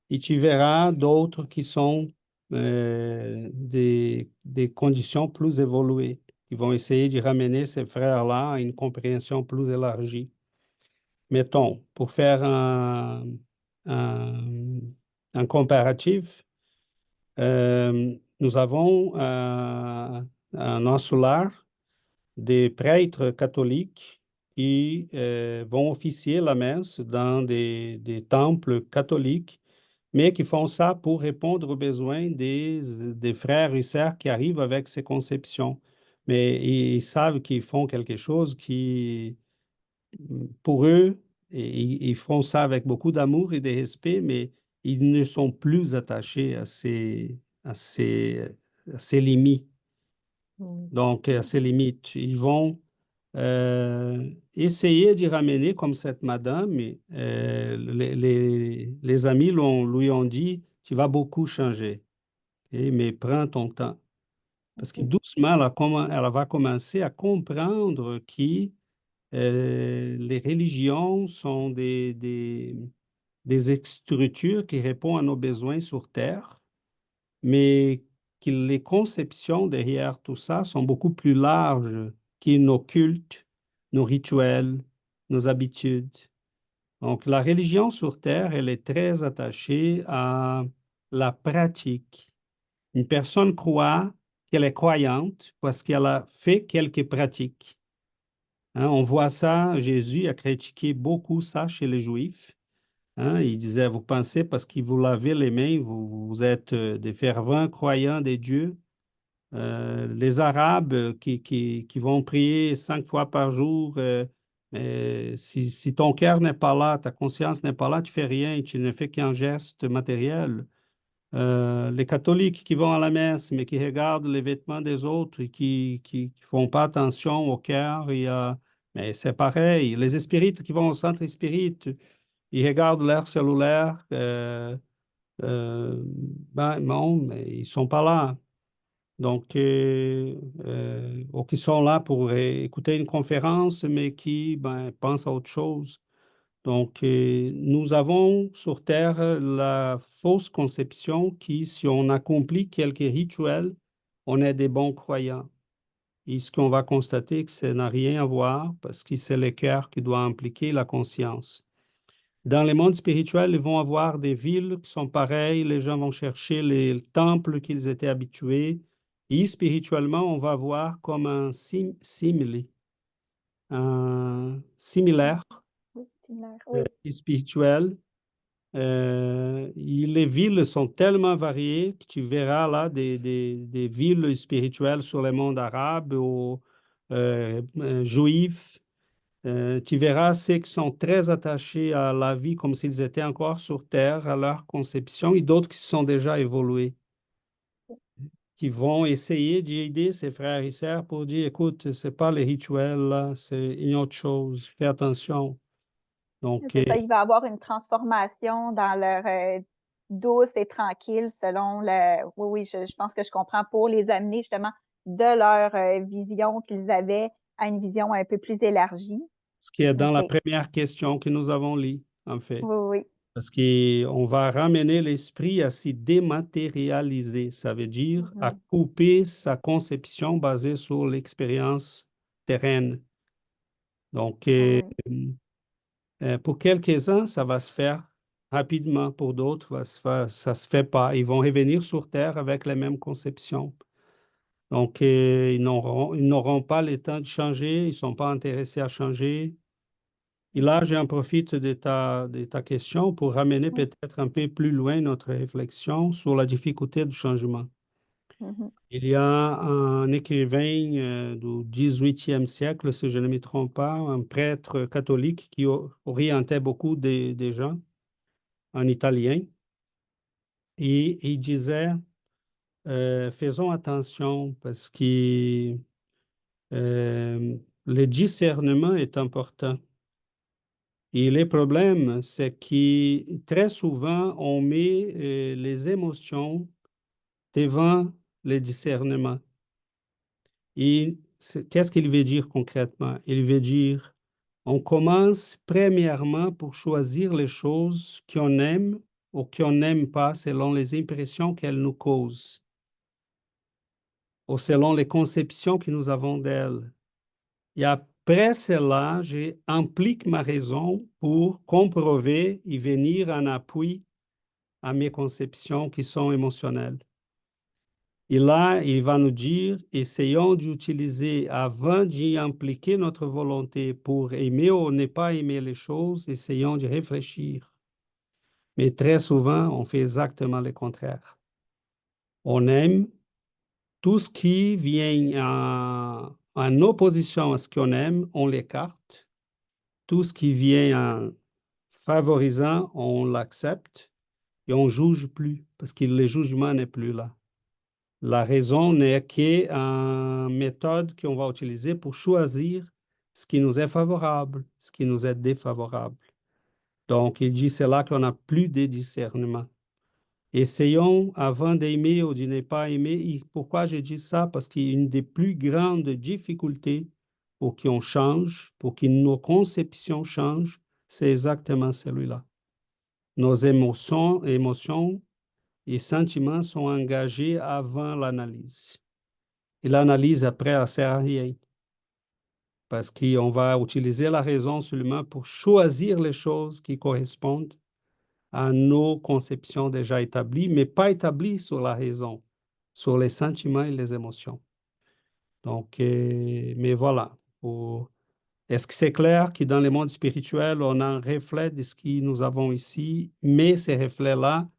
Et tu verras d'autres qui sont des conditions plus évoluées. qui vont essayer de ramener ces frères-là à une compréhension plus élargie. Mettons, pour faire un comparatif, nous avons un insulaire des prêtres catholiques qui vont officier la messe dans des temples catholiques, mais qui font ça pour répondre aux besoins des frères et sœurs qui arrivent avec ces conceptions. Mais ils savent qu'ils font quelque chose qui, pour eux, ils font ça avec beaucoup d'amour et de respect, mais ils ne sont plus attachés à ces limites. Donc, à ces limites, ils vont essayer d'y ramener comme cette madame. Les amis lui ont dit, tu vas beaucoup changer, mais prends ton temps. Parce que doucement, elle va commencer à comprendre que les religions sont des structures qui répondent à nos besoins sur Terre, mais que les conceptions derrière tout ça sont beaucoup plus larges que nos cultes, nos rituels, nos habitudes. Donc, la religion sur Terre, elle est très attachée à la pratique. Une personne croit qu'elle est croyante parce qu'elle a fait quelques pratiques. Hein, on voit ça, Jésus a critiqué beaucoup ça chez les Juifs. Hein, il disait, vous pensez parce qu'il vous lavez les mains, vous êtes des fervents croyants des dieux. Les Arabes qui vont prier 5 fois par jour, si ton cœur n'est pas là, ta conscience n'est pas là, tu fais rien, tu ne fais qu'un geste matériel. Les catholiques qui vont à la messe, mais qui regardent les vêtements des autres et qui font pas attention au cœur, mais c'est pareil. Les spirites qui vont au centre spirit, ils regardent leur cellulaire, ben non, mais ils sont pas là. Donc, ou qui sont là pour écouter une conférence, mais qui pensent à autre chose. Donc, nous avons sur Terre la fausse conception qui, si on accomplit quelques rituels, on est des bons croyants. Et ce qu'on va constater, que ça n'a rien à voir parce que c'est le cœur qui doit impliquer la conscience. Dans les mondes spirituels, ils vont avoir des villes qui sont pareilles, les gens vont chercher les temples qu'ils étaient habitués. Et spirituellement, on va voir comme un simili, un similaire Oui, similaire, oui. spirituel. Les villes sont tellement variées que tu verras là des villes spirituelles sur le monde arabe ou juif. Tu verras ceux qui sont très attachés à la vie comme s'ils étaient encore sur Terre, à leur conception, et d'autres qui sont déjà évolués, qui vont essayer d'aider ses frères et sœurs pour dire, écoute, c'est pas les rituels, là, c'est une autre chose, fais attention. Donc, C'est ça, il va y avoir une transformation dans leur douce et tranquille selon le... Oui, je pense que je comprends, pour les amener justement de leur vision qu'ils avaient à une vision un peu plus élargie. ce qui est dans la OK. première question que nous avons lue, en fait. Oui, oui. Parce qu'on va ramener l'esprit à s'y dématérialiser. Ça veut dire à couper sa conception basée sur l'expérience terrestre. Donc, pour quelques-uns, ça va se faire rapidement. Pour d'autres, ça ne se fait pas. Ils vont revenir sur Terre avec les mêmes conceptions. Donc, ils n'auront pas le temps de changer. Ils ne sont pas intéressés à changer. Et là, j'en profite de ta question pour ramener peut-être un peu plus loin notre réflexion sur la difficulté du changement. Il y a un écrivain du 18e siècle, si je ne me trompe pas, un prêtre catholique qui orientait beaucoup des gens en italien. Et il disait, faisons attention parce que le discernement est important. Et le problème, c'est que très souvent, on met les émotions devant le discernement. Et qu'est-ce qu'il veut dire concrètement? Il veut dire, on commence premièrement pour choisir les choses qu'on aime ou qu'on n'aime pas selon les impressions qu'elles nous causent. ou selon les conceptions que nous avons d'elle. Et après cela, j'implique ma raison pour comprover et venir en appui à mes conceptions qui sont émotionnelles. Et là, il va nous dire, essayons d'utiliser, avant d'y impliquer notre volonté pour aimer ou ne pas aimer les choses, essayons de réfléchir. Mais très souvent, on fait exactement le contraire. On aime tout ce qui vient en opposition à ce qu'on aime, on l'écarte. Tout ce qui vient en favorisant, on l'accepte et on ne juge plus parce que le jugement n'est plus là. La raison n'est qu'une méthode qu'on va utiliser pour choisir ce qui nous est favorable, ce qui nous est défavorable. Donc, il dit c'est là qu'on n'a plus de discernement. Essayons avant d'aimer ou de ne pas aimer. Et pourquoi j'ai dit ça? Parce qu'une des plus grandes difficultés pour qu'on change, pour que nos conceptions changent, c'est exactement celui-là. Nos émotions et sentiments sont engagés avant l'analyse. Et l'analyse, après, elle ne sert à rien. Parce qu'on va utiliser la raison seulement pour choisir les choses qui correspondent à nos conceptions déjà établies, mais pas établies sur la raison, sur les sentiments et les émotions. Donc, mais voilà. Est-ce que c'est clair que dans le monde spirituel, on a un reflet de ce que nous avons ici, mais ces reflets-là,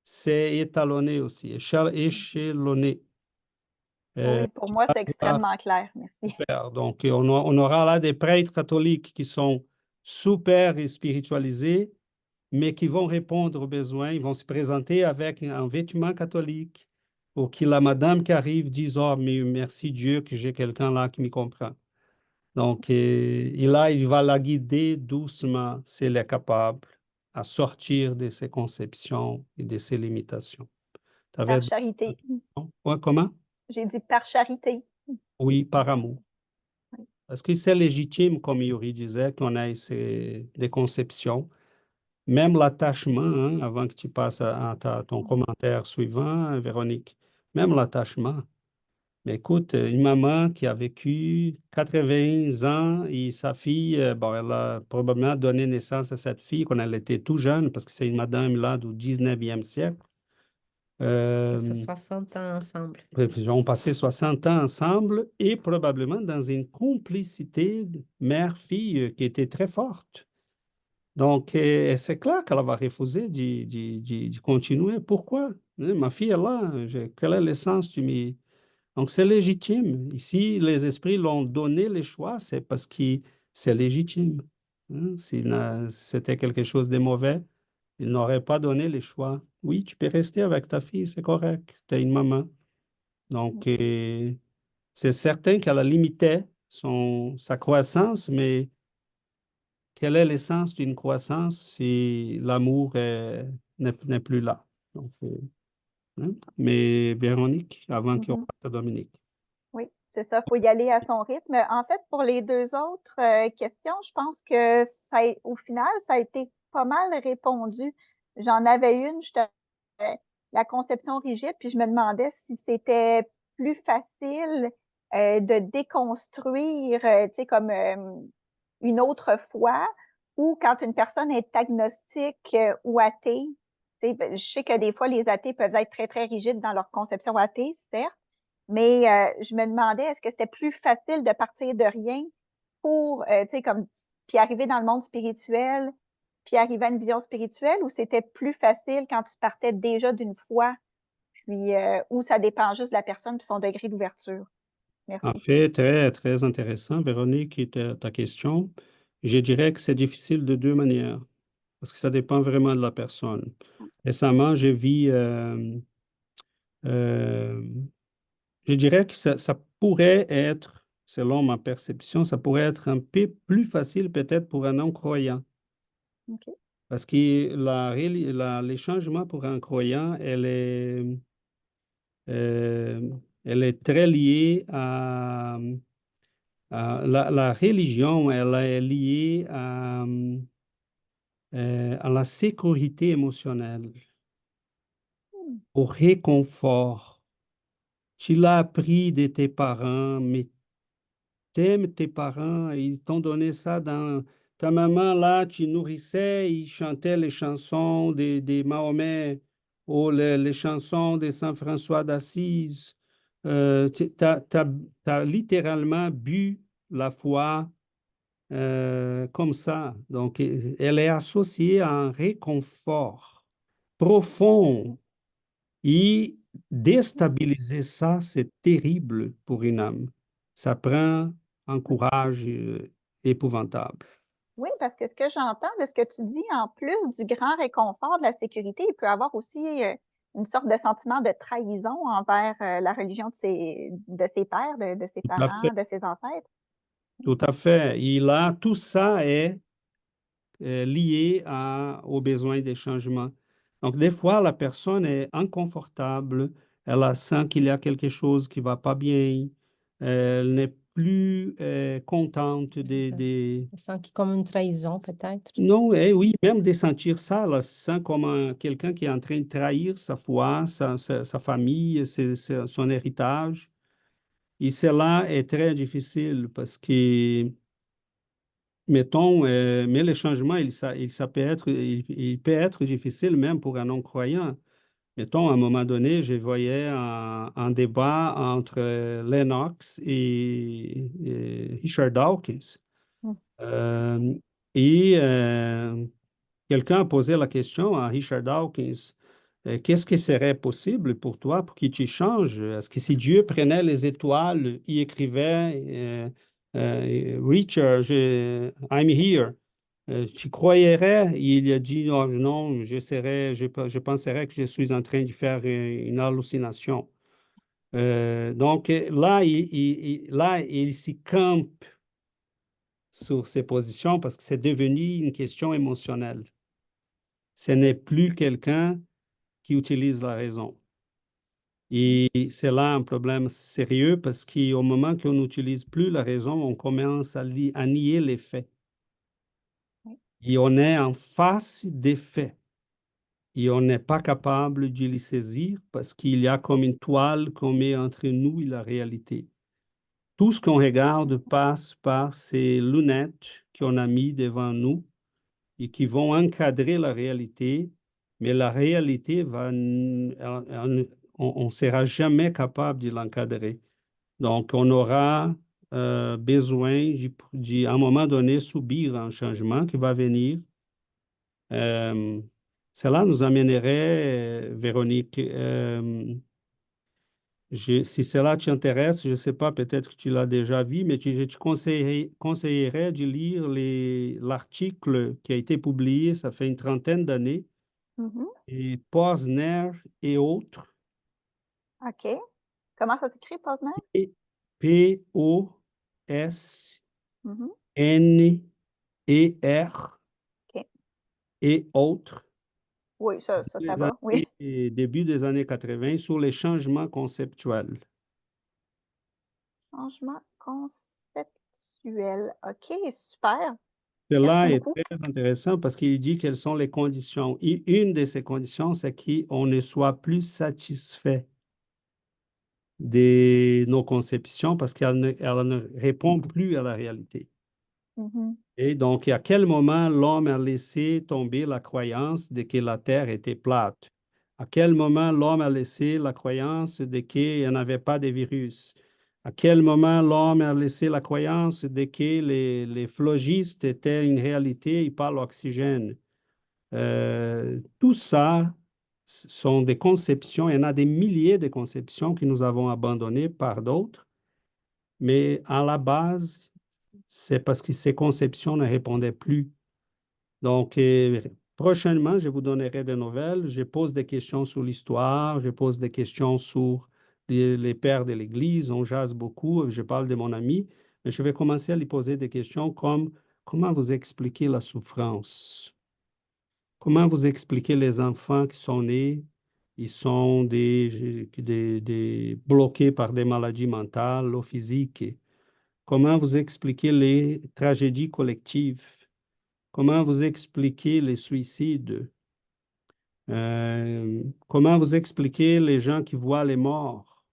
c'est étalonné aussi, échelonné. Oui, pour moi, c'est extrêmement clair. Merci. Super. Donc, on aura là des prêtres catholiques qui sont super spiritualisés, mais qui vont répondre aux besoins. Ils vont se présenter avec un vêtement catholique pour que la madame qui arrive dise « Oh, mais merci Dieu que j'ai quelqu'un là qui me comprend. » Donc, et là, il va la guider doucement, si elle est capable, à sortir de ses conceptions et de ses limitations. Par charité. Ouais, comment? J'ai dit par charité. Oui, par amour. Oui. Parce que c'est légitime, comme Yuri disait, qu'on ait des conceptions. Même l'attachement, hein, avant que tu passes à ton commentaire suivant, Véronique, même l'attachement. Mais écoute, une maman qui a vécu 80 ans et sa fille, bon, elle a probablement donné naissance à cette fille quand elle était tout jeune, parce que c'est une madame là du 19e siècle. C'est 60 ans ensemble. Ils ont passé 60 ans ensemble et probablement dans une complicité mère-fille qui était très forte. Donc, c'est clair qu'elle va refuser de continuer. Pourquoi? Ma fille est là. Quel est le sens du... Donc, c'est légitime. Ici, les esprits l'ont donné le choix, c'est parce que c'est légitime. Si c'était quelque chose de mauvais, ils n'auraient pas donné le choix. Oui, tu peux rester avec ta fille, c'est correct. Tu as une maman. Donc, c'est certain qu'elle a limité sa croissance, mais quel est l'essence d'une croissance si l'amour n'est plus là? Donc, hein? Mais Véronique, avant qu'on passe à Dominique. Oui, c'est ça, il faut y aller à son rythme. En fait, pour les deux autres questions, je pense que au final, ça a été pas mal répondu. J'en avais une, la conception rigide, puis je me demandais si c'était plus facile de déconstruire, tu sais, comme une autre foi, ou quand une personne est agnostique ou athée. Tu sais, je sais que des fois, les athées peuvent être très, très rigides dans leur conception athée, certes, mais je me demandais, est-ce que c'était plus facile de partir de rien pour, tu sais, comme, puis arriver dans le monde spirituel, puis arriver à une vision spirituelle, ou c'était plus facile quand tu partais déjà d'une foi, puis où ça dépend juste de la personne puis son degré d'ouverture? Merci. En fait, très, très intéressant, Véronique, et ta question. Je dirais que c'est difficile de deux manières, parce que ça dépend vraiment de la personne. Récemment, je dirais que ça pourrait être, selon ma perception, ça pourrait être un peu plus facile peut-être pour un non-croyant. OK. Parce que les changements pour un croyant, elle est très liée la religion, elle est liée à la sécurité émotionnelle, au réconfort. Tu l'as appris de tes parents, mais t'aimes tes parents, ils t'ont donné ça dans ta maman, là, tu nourrissais, ils chantaient les chansons des Mahomet ou les chansons de Saint François d'Assise. Tu as littéralement bu la foi comme ça. Donc, elle est associée à un réconfort profond. Et déstabiliser ça, c'est terrible pour une âme. Ça prend un courage épouvantable. Oui, parce que ce que j'entends de ce que tu dis, en plus du grand réconfort de la sécurité, il peut avoir aussi une sorte de sentiment de trahison envers la religion de ses pères, de ses Tout à parents, fait. de ses ancêtres. Tout à fait. Et là, tout ça est lié aux besoins des changements. Donc, des fois, la personne est inconfortable, sent qu'il y a quelque chose qui ne va pas bien, elle n'est plus contente des. Elle sent comme une trahison, peut-être. Non, oui, même de sentir ça, là, sent comme quelqu'un qui est en train de trahir sa foi, sa famille, son héritage. Et cela est très difficile parce que, mettons, mais le changement, il peut être difficile même pour un non-croyant. Mettons, à un moment donné, je voyais un débat entre Lennox et Richard Dawkins. Mm. Euh, et quelqu'un a posé la question à Richard Dawkins, qu'est-ce qui serait possible pour toi pour que tu changes? Est-ce que si Dieu prenait les étoiles, il écrivait Richard, I'm here, tu croirais? Il a dit oh, non, je penserais que je suis en train de faire une hallucination. Donc là, il s'y campe sur ses positions parce que c'est devenu une question émotionnelle. Ce n'est plus quelqu'un qui utilise la raison. Et c'est là un problème sérieux parce qu'au moment qu'on n'utilise plus la raison, on commence à nier les faits. Et on est en face des faits. Et on n'est pas capable de les saisir parce qu'il y a comme une toile qu'on met entre nous et la réalité. Tout ce qu'on regarde passe par ces lunettes qu'on a mis devant nous et qui vont encadrer la réalité, mais la réalité on ne sera jamais capable de l'encadrer. Donc, on aura besoin à un moment donné, subir un changement qui va venir. Cela nous amènerait, Véronique, si cela t'intéresse, je ne sais pas, peut-être que tu l'as déjà vu, mais je te conseillerais de lire l'article qui a été publié, ça fait une trentaine d'années, Mhm. et Posner et autres, OK. Comment ça s'écrit, Posner? et Posner Mhm. OK. et autres, Oui, ça va. Oui. début des années 80, sur les changements conceptuels. Changement conceptuel. OK, super. Cela Merci est beaucoup. très intéressant parce qu'il dit quelles sont les conditions. Et une de ces conditions, c'est qu'on ne soit plus satisfait de nos conceptions parce elle ne répond plus à la réalité. Mhm. Et donc, à quel moment l'homme a laissé tomber la croyance de que la Terre était plate? À quel moment l'homme a laissé la croyance de qu'il n'y avait pas de virus? À quel moment l'homme a laissé la croyance de que les phlogistes étaient une réalité et pas l'oxygène? Tout ça sont des conceptions, il y en a des milliers de conceptions que nous avons abandonnées par d'autres, mais à la base, c'est parce que ces conceptions ne répondaient plus. Donc, prochainement, je vous donnerai des nouvelles. Je pose des questions sur l'histoire, je pose des questions sur les pères de l'Église. On jase beaucoup, je parle de mon ami, mais je vais commencer à lui poser des questions comme comment vous expliquez la souffrance? Comment vous expliquez les enfants qui sont nés, ils sont bloqués par des maladies mentales ou physiques? Comment vous expliquez les tragédies collectives? Comment vous expliquez les suicides? Comment vous expliquez les gens qui voient les morts?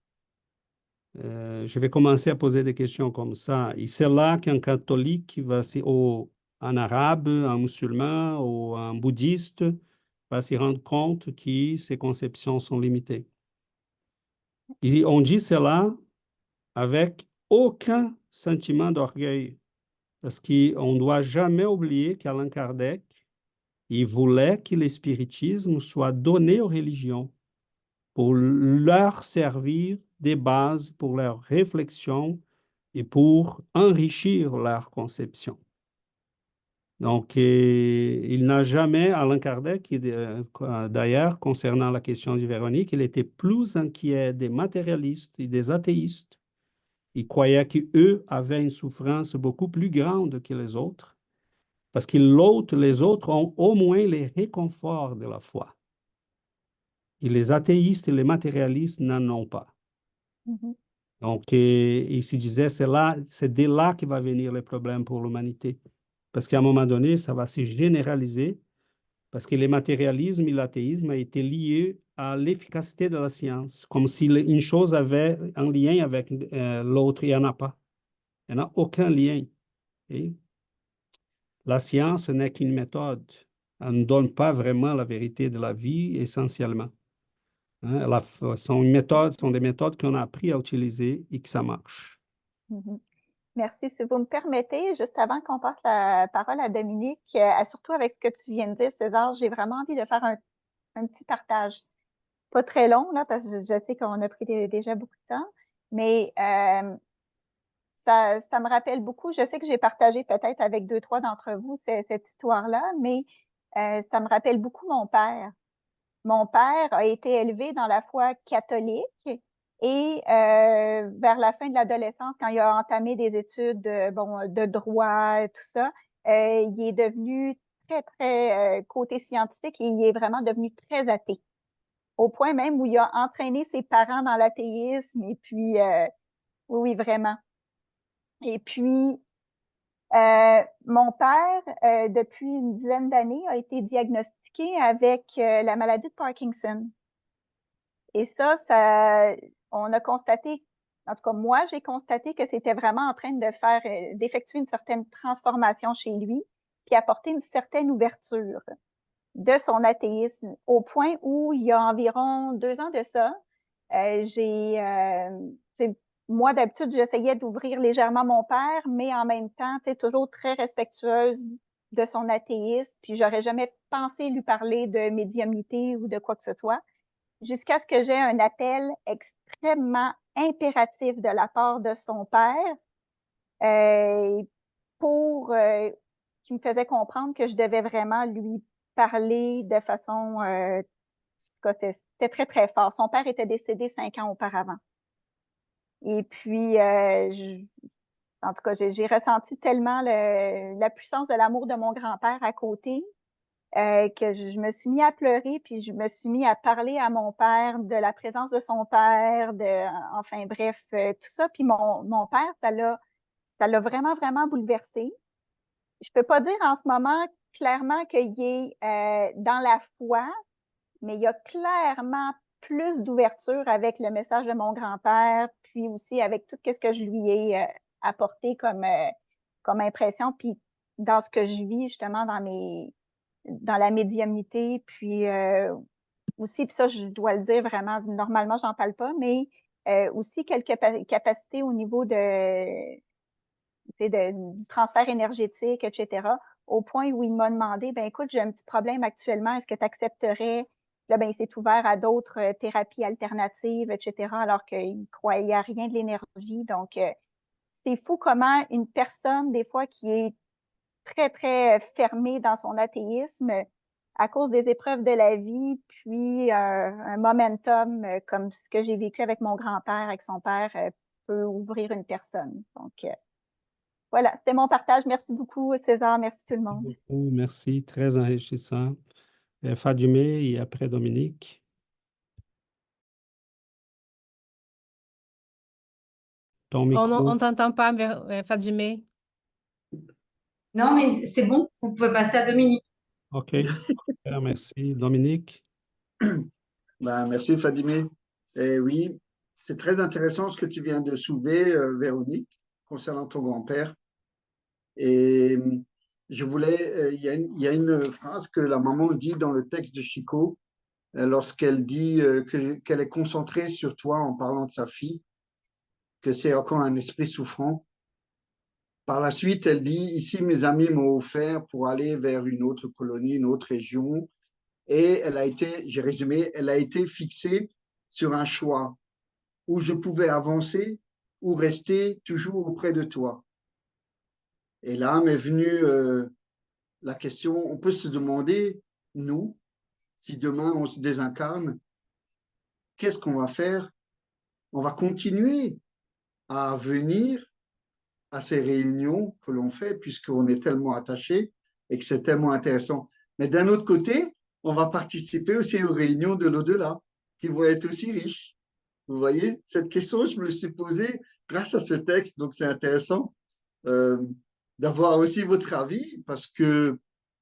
Je vais commencer à poser des questions comme ça. Et c'est là qu'un catholique ou un arabe, un musulman ou un bouddhiste va s'y rendre compte que ses conceptions sont limitées. Et on dit cela avec aucun sentiment d'orgueil, parce qu'on ne doit jamais oublier qu'Allan Kardec, il voulait que le spiritisme soit donné aux religions pour leur servir des bases pour leur réflexion et pour enrichir leur conception. Donc, il n'a jamais, Allan Kardec, d'ailleurs, concernant la question de Véronique, il était plus inquiet des matérialistes et des athéistes. Il croyait qu'eux avaient une souffrance beaucoup plus grande que les autres, parce que les autres ont au moins les réconforts de la foi. Et les athéistes et les matérialistes n'en ont pas. Mhm. Donc, il se disait, c'est de là que va venir le problème pour l'humanité. Parce qu'à un moment donné, ça va se généraliser, parce que le matérialisme et l'athéisme a été liés à l'efficacité de la science, comme si une chose avait un lien avec l'autre, il n'y en a pas. Il n'y en a aucun lien. Et la science n'est qu'une méthode. Elle ne donne pas vraiment la vérité de la vie, essentiellement. Hein, sont des méthodes qu'on a appris à utiliser et que ça marche. Mhm. Merci. Si vous me permettez, juste avant qu'on passe la parole à Dominique, surtout avec ce que tu viens de dire, César, j'ai vraiment envie de faire un petit partage. Pas très long, là, parce que je sais qu'on a pris déjà beaucoup de temps, mais ça me rappelle beaucoup. Je sais que j'ai partagé peut-être avec 2-3 d'entre vous cette histoire-là, mais ça me rappelle beaucoup mon père. Mon père a été élevé dans la foi catholique et vers la fin de l'adolescence, quand il a entamé des études de droit et tout ça, il est devenu très, très côté scientifique et il est vraiment devenu très athée. Au point même où il a entraîné ses parents dans l'athéisme et puis, oui, vraiment. Et puis, mon père, depuis une dizaine d'années, a été diagnostiqué avec la maladie de Parkinson. Et ça, on a constaté, en tout cas moi, j'ai constaté que c'était vraiment en train d'effectuer une certaine transformation chez lui, puis apporter une certaine ouverture de son athéisme, au point où il y a environ 2 ans de ça, moi, d'habitude, j'essayais d'ouvrir légèrement mon père, mais en même temps, toujours très respectueuse de son athéisme, puis j'aurais jamais pensé lui parler de médiumnité ou de quoi que ce soit, jusqu'à ce que j'ai un appel extrêmement impératif de la part de son père qui me faisait comprendre que je devais vraiment lui parler de façon... c'était très, très fort. Son père était décédé 5 ans auparavant. Et puis, en tout cas, j'ai ressenti tellement la puissance de l'amour de mon grand-père à côté que je me suis mis à pleurer, puis je me suis mis à parler à mon père de la présence de son père, enfin bref, tout ça. Puis mon père, ça l'a vraiment, vraiment bouleversé. Je peux pas dire en ce moment clairement qu'il est dans la foi, mais il y a clairement plus d'ouverture avec le message de mon grand-père, puis aussi avec tout ce que je lui ai apporté comme impression, puis dans ce que je vis justement dans la médiumnité, puis aussi, puis ça, je dois le dire vraiment, normalement, j'en parle pas, mais aussi quelques capacités au niveau du transfert énergétique, etc., au point où il m'a demandé, ben écoute, j'ai un petit problème actuellement, est-ce que tu accepterais? Là, ben, il s'est ouvert à d'autres thérapies alternatives, etc., alors qu'il ne croyait à rien de l'énergie. Donc, c'est fou comment une personne, des fois, qui est très, très fermée dans son athéisme, à cause des épreuves de la vie, puis un momentum comme ce que j'ai vécu avec mon grand-père, avec son père, peut ouvrir une personne. Donc, voilà, c'était mon partage. Merci beaucoup, César. Merci tout le monde. Merci, très enrichissant. Fadimé et après Dominique. Ton micro. On ne t'entend pas, Fadimé. Non, mais c'est bon, vous pouvez passer à Dominique. OK, merci. Dominique. Ben, merci Fadimé. Et oui, c'est très intéressant ce que tu viens de soulever, Véronique, concernant ton grand-père. Et je voulais, il y a une phrase que la maman dit dans le texte de Chico, lorsqu'elle dit qu'elle est concentrée sur toi en parlant de sa fille, que c'est encore un esprit souffrant. Par la suite, elle dit, ici, mes amis m'ont offert pour aller vers une autre colonie, une autre région. Et elle a été, j'ai résumé, elle a été fixée sur un choix où je pouvais avancer ou rester toujours auprès de toi. Et là m'est venue la question, on peut se demander, nous, si demain on se désincarne, qu'est-ce qu'on va faire? On va continuer à venir à ces réunions que l'on fait puisqu'on est tellement attaché et que c'est tellement intéressant. Mais d'un autre côté, on va participer aussi aux réunions de l'au-delà qui vont être aussi riches. Vous voyez, cette question, je me suis posée grâce à ce texte, donc c'est intéressant d'avoir aussi votre avis parce que,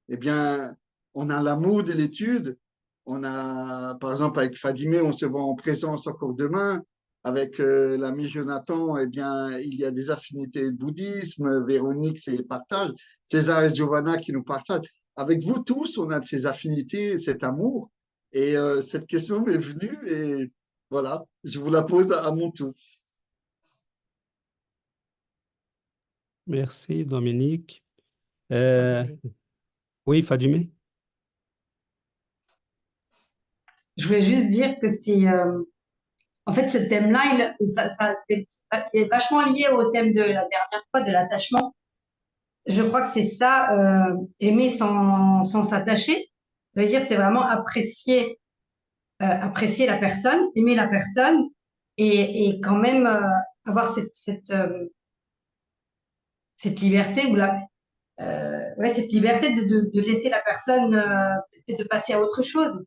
eh bien, on a l'amour de l'étude. On a, par exemple, avec Fadimé, on se voit en présence encore demain. Avec l'ami Jonathan, eh bien, il y a des affinités de bouddhisme. Véronique, c'est le partage. César et Giovanna qui nous partagent. Avec vous tous, on a de ces affinités, cet amour. Et cette question m'est venue et voilà, je vous la pose à mon tour. Merci, Dominique. Fadimé. Oui, Fadimé? Je voulais juste dire que c'est, en fait, ce thème-là, il est vachement lié au thème de la dernière fois, de l'attachement. Je crois que c'est ça, aimer sans s'attacher. Ça veut dire, c'est vraiment apprécier la personne, aimer la personne et quand même avoir cette liberté ou cette liberté de laisser la personne et de passer à autre chose.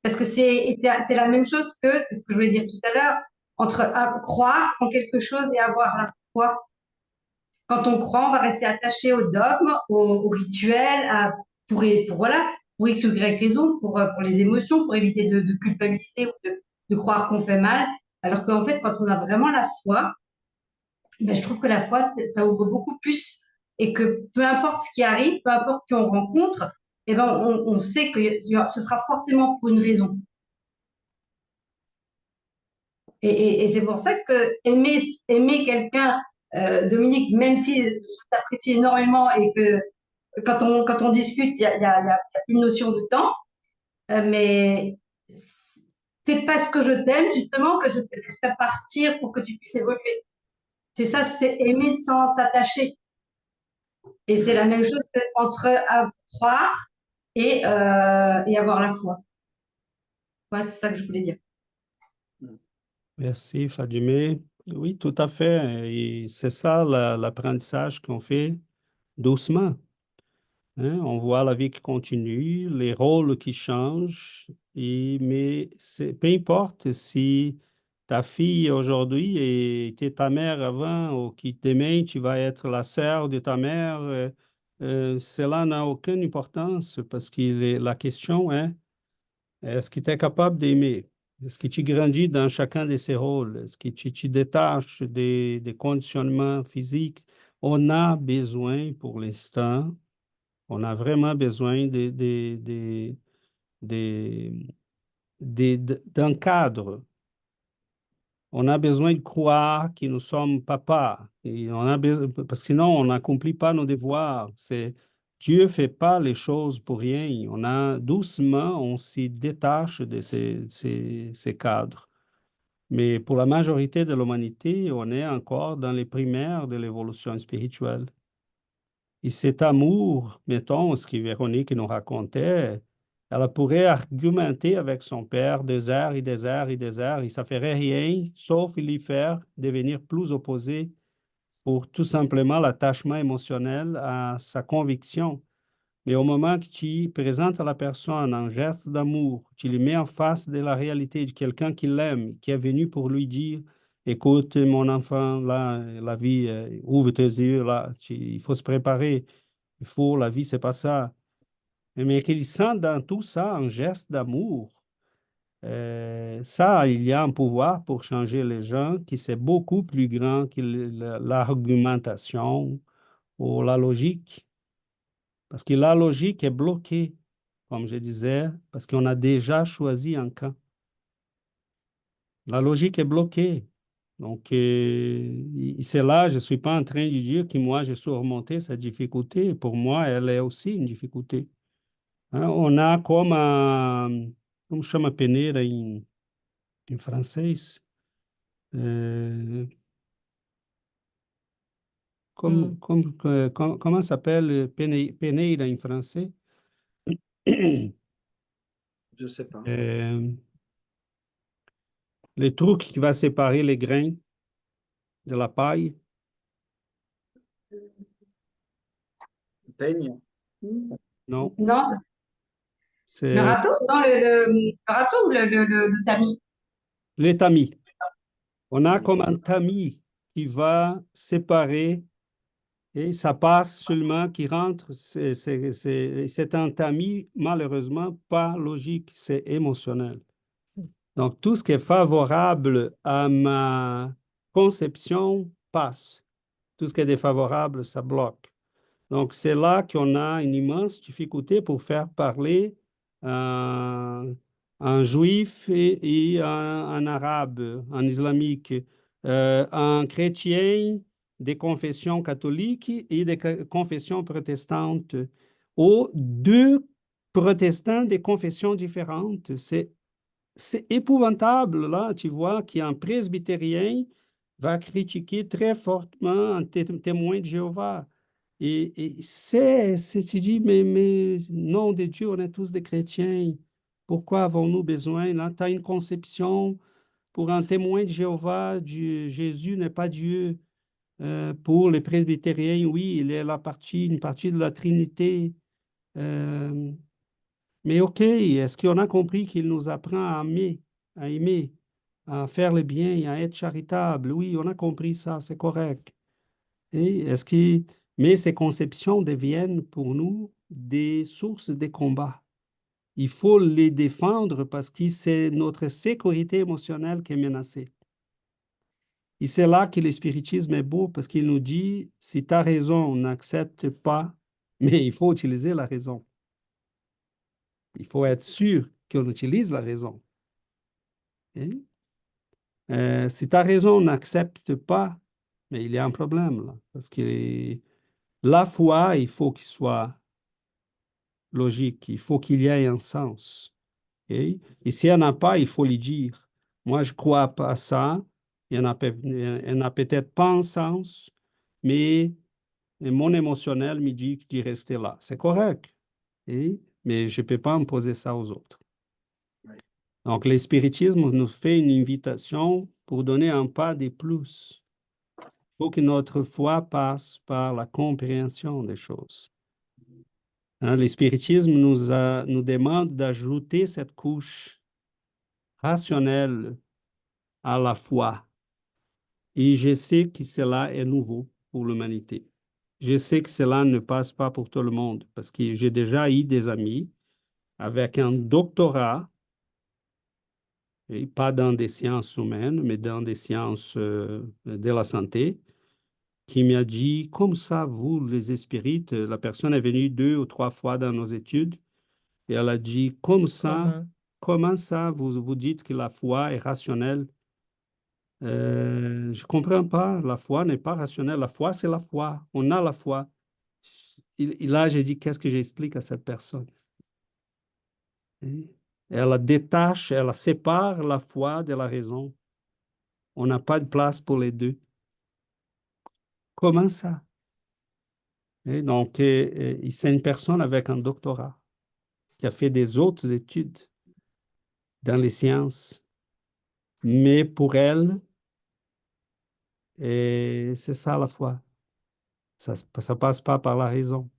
Parce que c'est la même chose c'est ce que je voulais dire tout à l'heure, entre croire en quelque chose et avoir la foi. Quand on croit, on va rester attaché au dogme, au rituel, pour X ou Y raison, pour les émotions, pour éviter de culpabiliser ou de croire qu'on fait mal. Alors qu'en fait, quand on a vraiment la foi, ben, je trouve que la foi, ça ouvre beaucoup plus et que peu importe ce qui arrive, peu importe qui on rencontre, eh ben, on sait que ce sera forcément pour une raison. Et c'est pour ça que aimer quelqu'un, Dominique, même si je t'apprécie énormément et que quand on discute, il y a une notion de temps, mais c'est parce que je t'aime justement que je te laisserai partir pour que tu puisses évoluer. C'est ça, c'est aimer sans s'attacher. Et c'est la même chose entre croire et avoir la foi. Ouais, c'est ça que je voulais dire. Merci, Fadimé. Oui, tout à fait. Et c'est ça l'apprentissage qu'on fait doucement. Hein? On voit la vie qui continue, les rôles qui changent, mais peu importe si ta fille aujourd'hui était ta mère avant ou qui demain tu vas être la sœur de ta mère, cela n'a aucune importance parce que la question est, est-ce que tu es capable d'aimer? Est-ce que tu grandis dans chacun de ces rôles? Est-ce que tu te détaches des conditionnements physiques? On a besoin pour l'instant, on a vraiment besoin d'un cadre. On a besoin de croire que nous sommes papa. Et parce que sinon, on n'accomplit pas nos devoirs. Dieu ne fait pas les choses pour rien. Doucement, on s'y détache de ces cadres. Mais pour la majorité de l'humanité, on est encore dans les primaires de l'évolution spirituelle. Et cet amour, mettons, ce que Véronique nous racontait, elle pourrait argumenter avec son père des heures et des heures et des heures, et ça ne ferait rien, sauf lui faire devenir plus opposé pour tout simplement l'attachement émotionnel à sa conviction. Mais au moment que tu présentes à la personne un geste d'amour, tu lui mets en face de la réalité de quelqu'un qui l'aime, qui est venu pour lui dire, écoute, mon enfant, là, la vie, ouvre tes yeux, là, il faut se préparer, la vie, c'est pas ça. Mais qu'il sent dans tout ça un geste d'amour, Ça, il y a un pouvoir pour changer les gens qui c'est beaucoup plus grand que l'argumentation ou la logique. Parce que la logique est bloquée, comme je disais, parce qu'on a déjà choisi un camp. La logique est bloquée. Donc, c'est là, je ne suis pas en train de dire que moi, j'ai surmonté cette difficulté. Pour moi, elle est aussi une difficulté. Hein, on a comme como chama peneira em francês? Comment s'appelle peneira en français? Je ne sais pas. Le truc qui va séparer les grains de la paille. Peigne. Non, Non, le c'est râteau, non, le râteau ou le tamis? les tamis. On a comme un tamis qui va séparer et ça passe seulement qui rentre. C'est un tamis, malheureusement, pas logique, c'est émotionnel. Donc, tout ce qui est favorable à ma conception passe. Tout ce qui est défavorable, ça bloque. Donc, c'est là qu'on a une immense difficulté pour faire parler un juif et un arabe, un islamique, un chrétien des confessions catholiques et des confessions protestantes, ou deux protestants des confessions différentes. C'est épouvantable, là, tu vois, qu'un presbytérien va critiquer très fortement un témoin de Jéhovah. Tu dis, mais nom de Dieu, on est tous des chrétiens. Pourquoi avons-nous besoin? Là, tu as une conception pour un témoin de Jéhovah, Jésus n'est pas Dieu. Pour les presbytériens, oui, il est une partie de la Trinité. Euh, mais OK, est-ce qu'on a compris qu'il nous apprend à aimer, à faire le bien, à être charitable? Oui, on a compris ça, c'est correct. Et mais ces conceptions deviennent pour nous des sources de combat. Il faut les défendre parce que c'est notre sécurité émotionnelle qui est menacée. Et c'est là que le spiritisme est beau parce qu'il nous dit, si tu as raison, on n'accepte pas, mais il faut utiliser la raison. Il faut être sûr qu'on utilise la raison. Si tu as raison, on n'accepte pas, mais il y a un problème là, parce que la foi, il faut qu'il soit logique, il faut qu'il y ait un sens. Et s'il n'y en a pas, il faut le dire. Moi, je ne crois pas à ça. Il n'y en a peut-être pas un sens, mais mon émotionnel me dit d'y rester là. C'est correct. Mais je ne peux pas imposer ça aux autres. Donc, le spiritisme nous fait une invitation pour donner un pas de plus. Il faut que notre foi passe par la compréhension des choses. Hein, le spiritisme nous demande d'ajouter cette couche rationnelle à la foi. Et je sais que cela est nouveau pour l'humanité. Je sais que cela ne passe pas pour tout le monde parce que j'ai déjà eu des amis avec un doctorat, et pas dans des sciences humaines, mais dans des sciences de la santé, qui m'a dit, comme ça, vous, les spirites, la personne est venue 2 ou 3 fois dans nos études, et elle a dit, comme ça, comment ça, vous dites que la foi est rationnelle? Je ne comprends pas, la foi n'est pas rationnelle, la foi, c'est la foi, on a la foi. Et là, j'ai dit, qu'est-ce que j'explique à cette personne? Elle détache, elle sépare la foi de la raison. On n'a pas de place pour les deux. Comment ça? Et donc, c'est une personne avec un doctorat qui a fait des autres études dans les sciences. Mais pour elle, c'est ça la foi. Ça ne passe pas par la raison.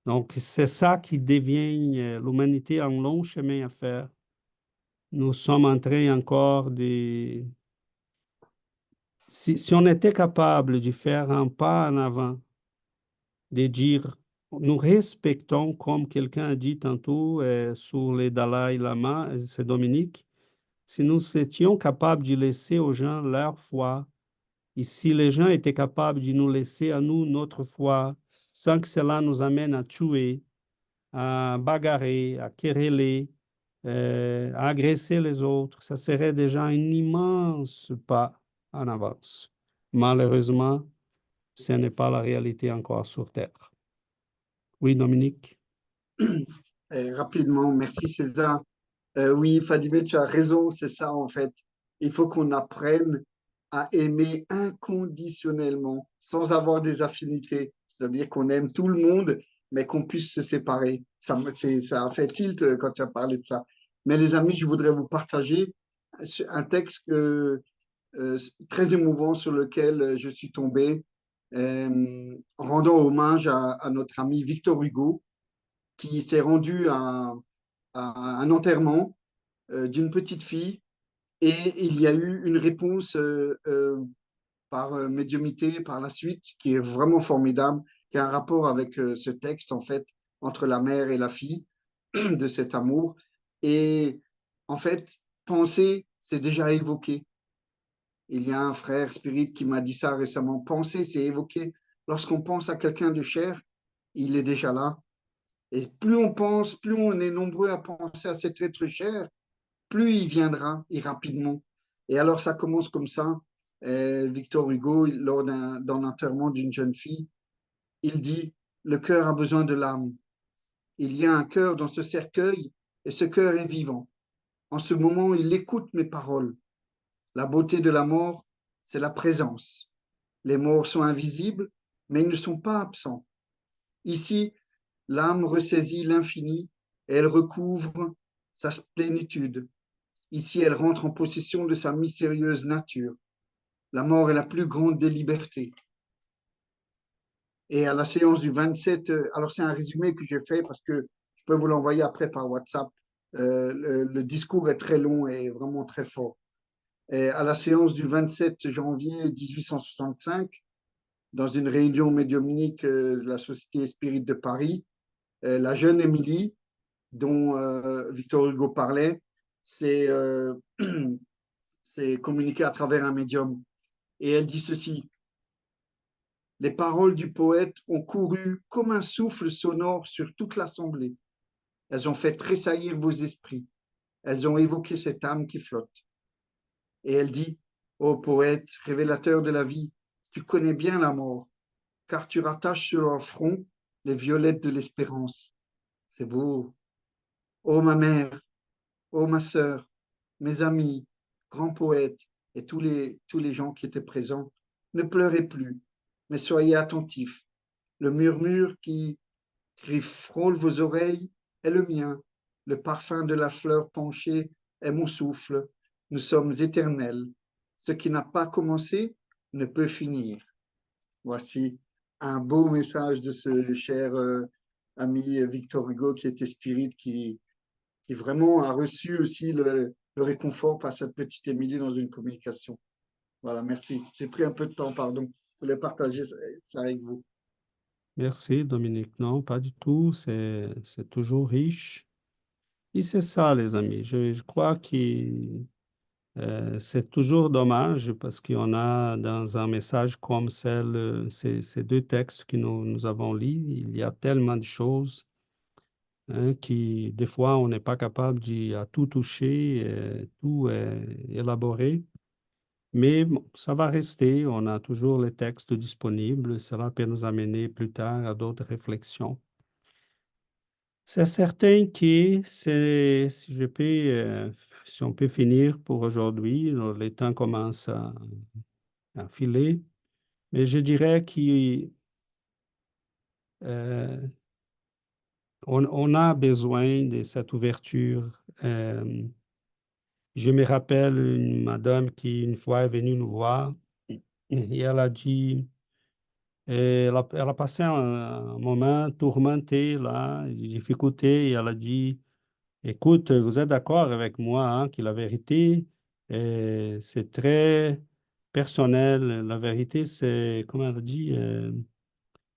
Donc, c'est ça qui devient l'humanité a un long chemin à faire. Nous sommes en train encore de... Si on était capable de faire un pas en avant, de dire nous respectons, comme quelqu'un a dit tantôt sur les Dalai Lama, c'est Dominique, si nous étions capables de laisser aux gens leur foi, et si les gens étaient capables de nous laisser à nous notre foi, sans que cela nous amène à tuer, à bagarrer, à quereller, à agresser les autres, ça serait déjà un immense pas en avance. Malheureusement, ce n'est pas la réalité encore sur Terre. Oui, Dominique? Rapidement, merci César. Oui, Fadime, tu as raison, c'est ça en fait. Il faut qu'on apprenne à aimer inconditionnellement, sans avoir des affinités. C'est-à-dire qu'on aime tout le monde, mais qu'on puisse se séparer. Ça a fait tilt quand tu as parlé de ça. Mais les amis, je voudrais vous partager un texte très émouvant sur lequel je suis tombé, en rendant hommage à notre ami Victor Hugo, qui s'est rendu à un enterrement d'une petite fille et il y a eu une réponse par médiumnité par la suite qui est vraiment formidable, qui a un rapport avec ce texte en fait, entre la mère et la fille, de cet amour. Et en fait, penser, c'est déjà évoqué. Il y a un frère spirit qui m'a dit ça récemment. Penser, c'est évoqué. Lorsqu'on pense à quelqu'un de cher, il est déjà là. Et plus on pense, plus on est nombreux à penser à cet être cher, plus il viendra et rapidement. Et alors ça commence comme ça. Victor Hugo, lors d'un enterrement d'une jeune fille, il dit, le cœur a besoin de l'âme. Il y a un cœur dans ce cercueil et ce cœur est vivant. En ce moment, il écoute mes paroles. La beauté de la mort, c'est la présence. Les morts sont invisibles, mais ils ne sont pas absents. Ici, l'âme ressaisit l'infini et elle recouvre sa plénitude. Ici, elle rentre en possession de sa mystérieuse nature. La mort est la plus grande des libertés. Et à la séance du 27, alors c'est un résumé que j'ai fait parce que je peux vous l'envoyer après par WhatsApp. Le discours est très long et vraiment très fort. Et à la séance du 27 janvier 1865, dans une réunion médiumnique de la Société Spirit de Paris, la jeune Émilie, dont Victor Hugo parlait, s'est communiquée à travers un médium. Et elle dit ceci: les paroles du poète ont couru comme un souffle sonore sur toute l'assemblée. Elles ont fait tressaillir vos esprits. Elles ont évoqué cette âme qui flotte. Et elle dit, ô poète, révélateur de la vie, tu connais bien la mort, car tu rattaches sur leur front les violettes de l'espérance. C'est beau. Ô ma mère, ô ma sœur, mes amis, grands poètes et tous les gens qui étaient présents, ne pleurez plus, mais soyez attentifs. Le murmure qui frôle vos oreilles est le mien. Le parfum de la fleur penchée est mon souffle. Nous sommes éternels. Ce qui n'a pas commencé ne peut finir. Voici un beau message de ce cher ami Victor Hugo qui était spirit, qui vraiment a reçu aussi le réconfort par cette petite Émilie dans une communication. Voilà, merci. J'ai pris un peu de temps, pardon. Je voulais partager ça avec vous. Merci, Dominique. Non, pas du tout. C'est toujours riche. Et c'est ça, les amis. Je crois que c'est toujours dommage parce qu'on a dans un message comme ces deux textes que nous avons lus, il y a tellement de choses qui, des fois, on n'est pas capable de tout toucher, tout élaborer. Mais bon, ça va rester. On a toujours les textes disponibles. Cela peut nous amener plus tard à d'autres réflexions. C'est certain que si on peut finir pour aujourd'hui, les temps commencent à filer, mais je dirais qu'on a besoin de cette ouverture. Je me rappelle une madame qui une fois est venue nous voir et elle a dit, elle a passé un moment tourmenté là, de difficulté, et elle a dit, écoute, vous êtes d'accord avec moi hein, que la vérité, c'est très personnel. La vérité, c'est, comment elle dit,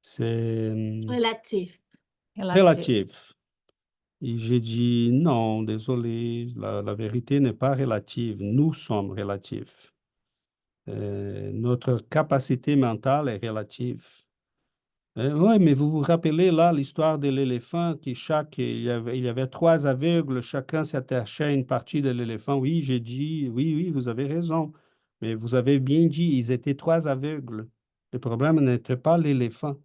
c'est Relatif. relative. Et j'ai dit, non, désolé, la vérité n'est pas relative, nous sommes relatifs. Notre capacité mentale est relative. Oui, mais vous vous rappelez là l'histoire de l'éléphant il y avait 3 aveugles, chacun s'attachait à une partie de l'éléphant. Oui, j'ai dit, oui, vous avez raison. Mais vous avez bien dit, ils étaient 3 aveugles. Le problème n'était pas l'éléphant.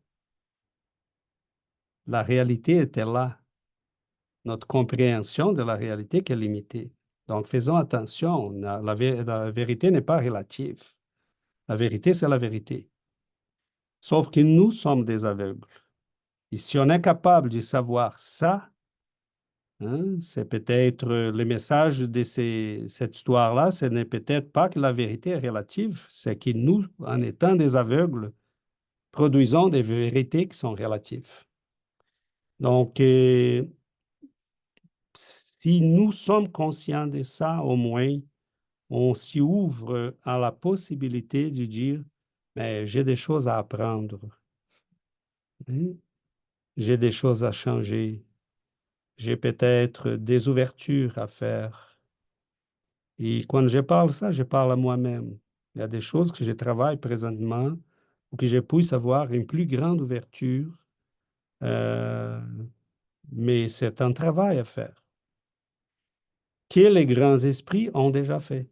La réalité était là. Notre compréhension de la réalité qui est limitée. Donc, faisons attention. La vérité n'est pas relative. La vérité, c'est la vérité. Sauf que nous sommes des aveugles. Et si on est capable de savoir ça, hein, c'est peut-être le message de cette histoire-là, ce n'est peut-être pas que la vérité est relative, c'est que nous, en étant des aveugles, produisons des vérités qui sont relatives. Donc, si nous sommes conscients de ça, au moins, on s'y ouvre à la possibilité de dire, mais j'ai des choses à apprendre, hein, j'ai des choses à changer, j'ai peut-être des ouvertures à faire. Et quand je parle ça, je parle à moi-même. Il y a des choses que je travaille présentement pour que je puisse avoir une plus grande ouverture, euh, mais c'est un travail à faire que les grands esprits ont déjà fait.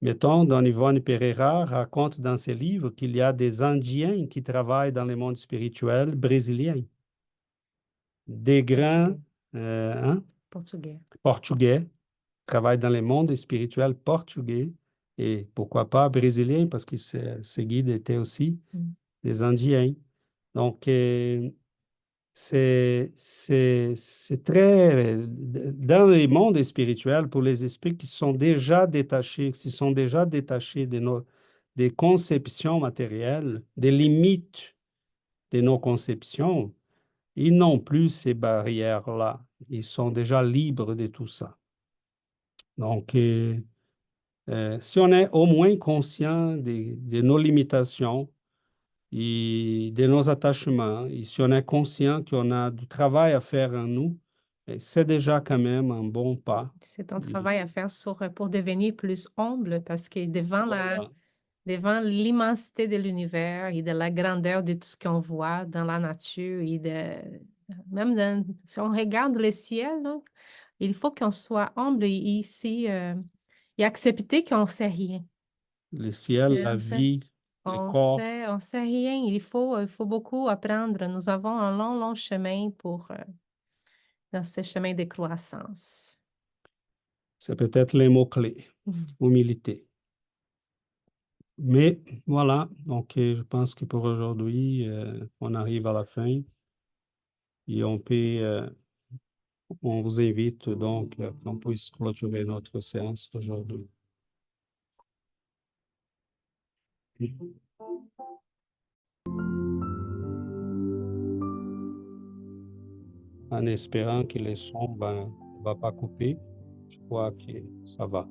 Mettons, Don Ivone Pereira raconte dans ses livres qu'il y a des Indiens qui travaillent dans le monde spirituel brésilien, des grands Portugais travaillent dans le monde spirituel portugais et pourquoi pas brésilien parce que ces guides étaient aussi des Indiens. Donc, c'est très... Dans les mondes spirituels, pour les esprits qui sont déjà détachés, des conceptions matérielles, des limites de nos conceptions, ils n'ont plus ces barrières-là. Ils sont déjà libres de tout ça. Donc, si on est au moins conscient de nos limitations, et de nos attachements, et si on est conscient qu'on a du travail à faire en nous, c'est déjà quand même un bon pas. C'est un travail à faire pour devenir plus humble parce que Voilà. devant l'immensité de l'univers et de la grandeur de tout ce qu'on voit dans la nature et si on regarde le ciel, là, il faut qu'on soit humble ici et accepter qu'on ne sait rien. Le ciel, la vie, le corps. On sait rien. Il faut beaucoup apprendre. Nous avons un long chemin dans ce chemin de croissance. C'est peut-être les mots-clés, humilité. Mais voilà, donc je pense que pour aujourd'hui, on arrive à la fin et on vous invite donc qu'on puisse clôturer notre séance d'aujourd'hui. En espérant que le son ne va pas couper, je crois que ça va.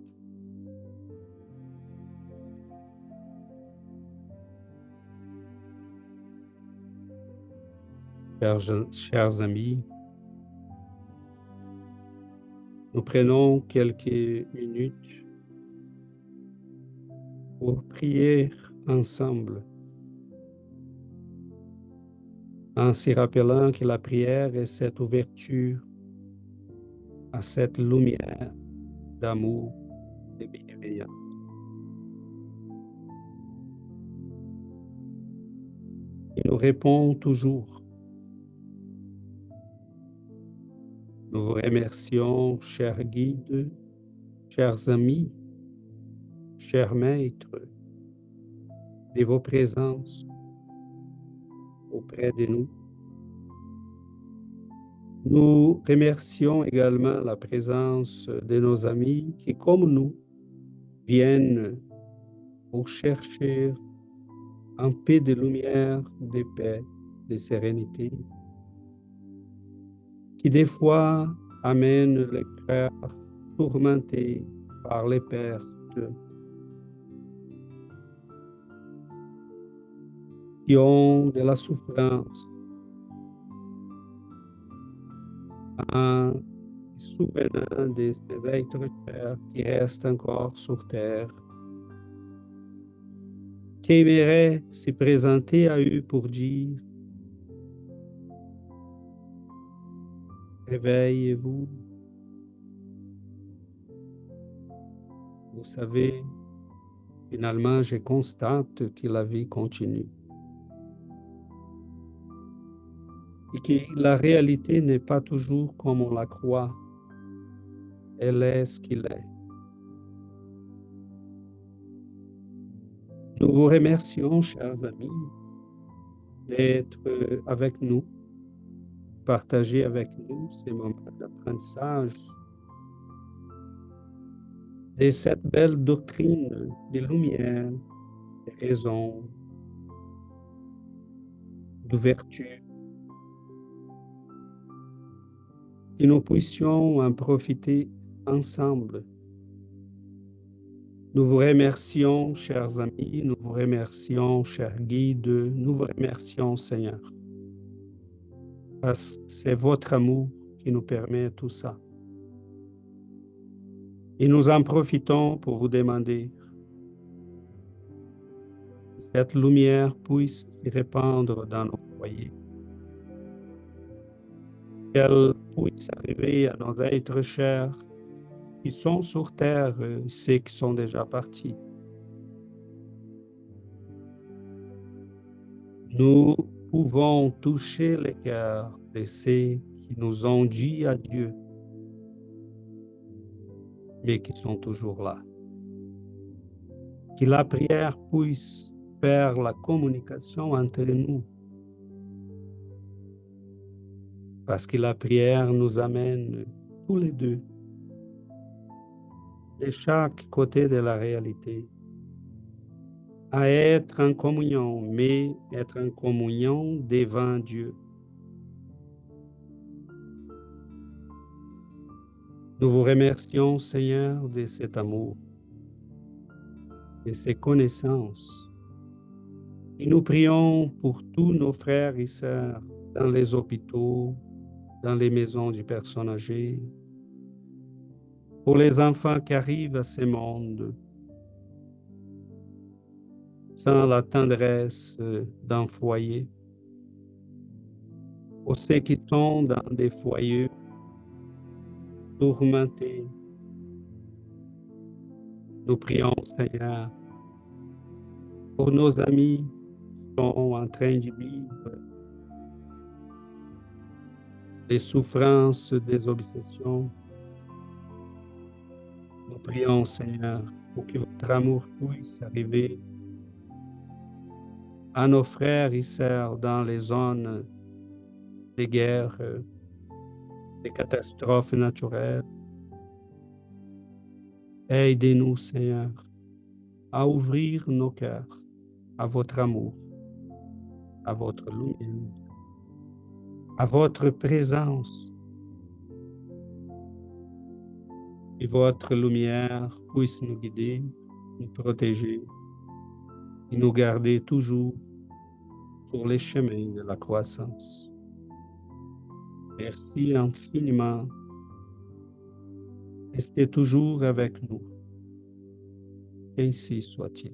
Chers amis, nous prenons quelques minutes pour prier ensemble, en se rappelant que la prière est cette ouverture à cette lumière d'amour et bienveillance. Il nous répond toujours. Nous vous remercions, chers guides, chers amis, chers maîtres, de vos présences auprès de nous. Nous remercions également la présence de nos amis qui, comme nous, viennent pour chercher un peu de lumière, de paix, de sérénité, qui des fois amènent le cœur tourmenté par les pertes, qui ont de la souffrance, en souvenant de ces êtres chers qui restent encore sur terre, qui aimeraient se présenter à eux pour dire: réveillez-vous. Vous savez, finalement, je constate que la vie continue et que la réalité n'est pas toujours comme on la croit. Elle est ce qu'il est. Nous vous remercions, chers amis, d'être avec nous, partager avec nous ces moments d'apprentissage de cette belle doctrine de lumière, de raison, d'ouverture, que nous puissions en profiter ensemble. Nous vous remercions, chers amis, nous vous remercions, chers guides, nous vous remercions, Seigneur, parce que c'est votre amour qui nous permet tout ça. Et nous en profitons pour vous demander que cette lumière puisse se répandre dans nos foyers, qu'elle puisse arriver à nos êtres chers qui sont sur terre, ceux qui sont déjà partis. Nous pouvons toucher les cœurs de ceux qui nous ont dit adieu, mais qui sont toujours là. Que la prière puisse faire la communication entre nous, parce que la prière nous amène tous les deux, de chaque côté de la réalité, à être en communion, mais être en communion devant Dieu. Nous vous remercions, Seigneur, de cet amour, de ces connaissances. Et nous prions pour tous nos frères et sœurs dans les hôpitaux, dans les maisons des personnes âgées, pour les enfants qui arrivent à ce monde sans la tendresse d'un foyer, pour ceux qui sont dans des foyers tourmentés. Nous prions, Seigneur, pour nos amis qui sont en train de vivre les souffrances des obsessions. Nous prions, Seigneur, pour que votre amour puisse arriver à nos frères et sœurs dans les zones de guerre, des catastrophes naturelles. Aidez-nous, Seigneur, à ouvrir nos cœurs à votre amour, à votre lumière, à votre présence. Que votre lumière puisse nous guider, nous protéger et nous garder toujours sur les chemins de la croissance. Merci infiniment. Restez toujours avec nous. Ainsi soit-il.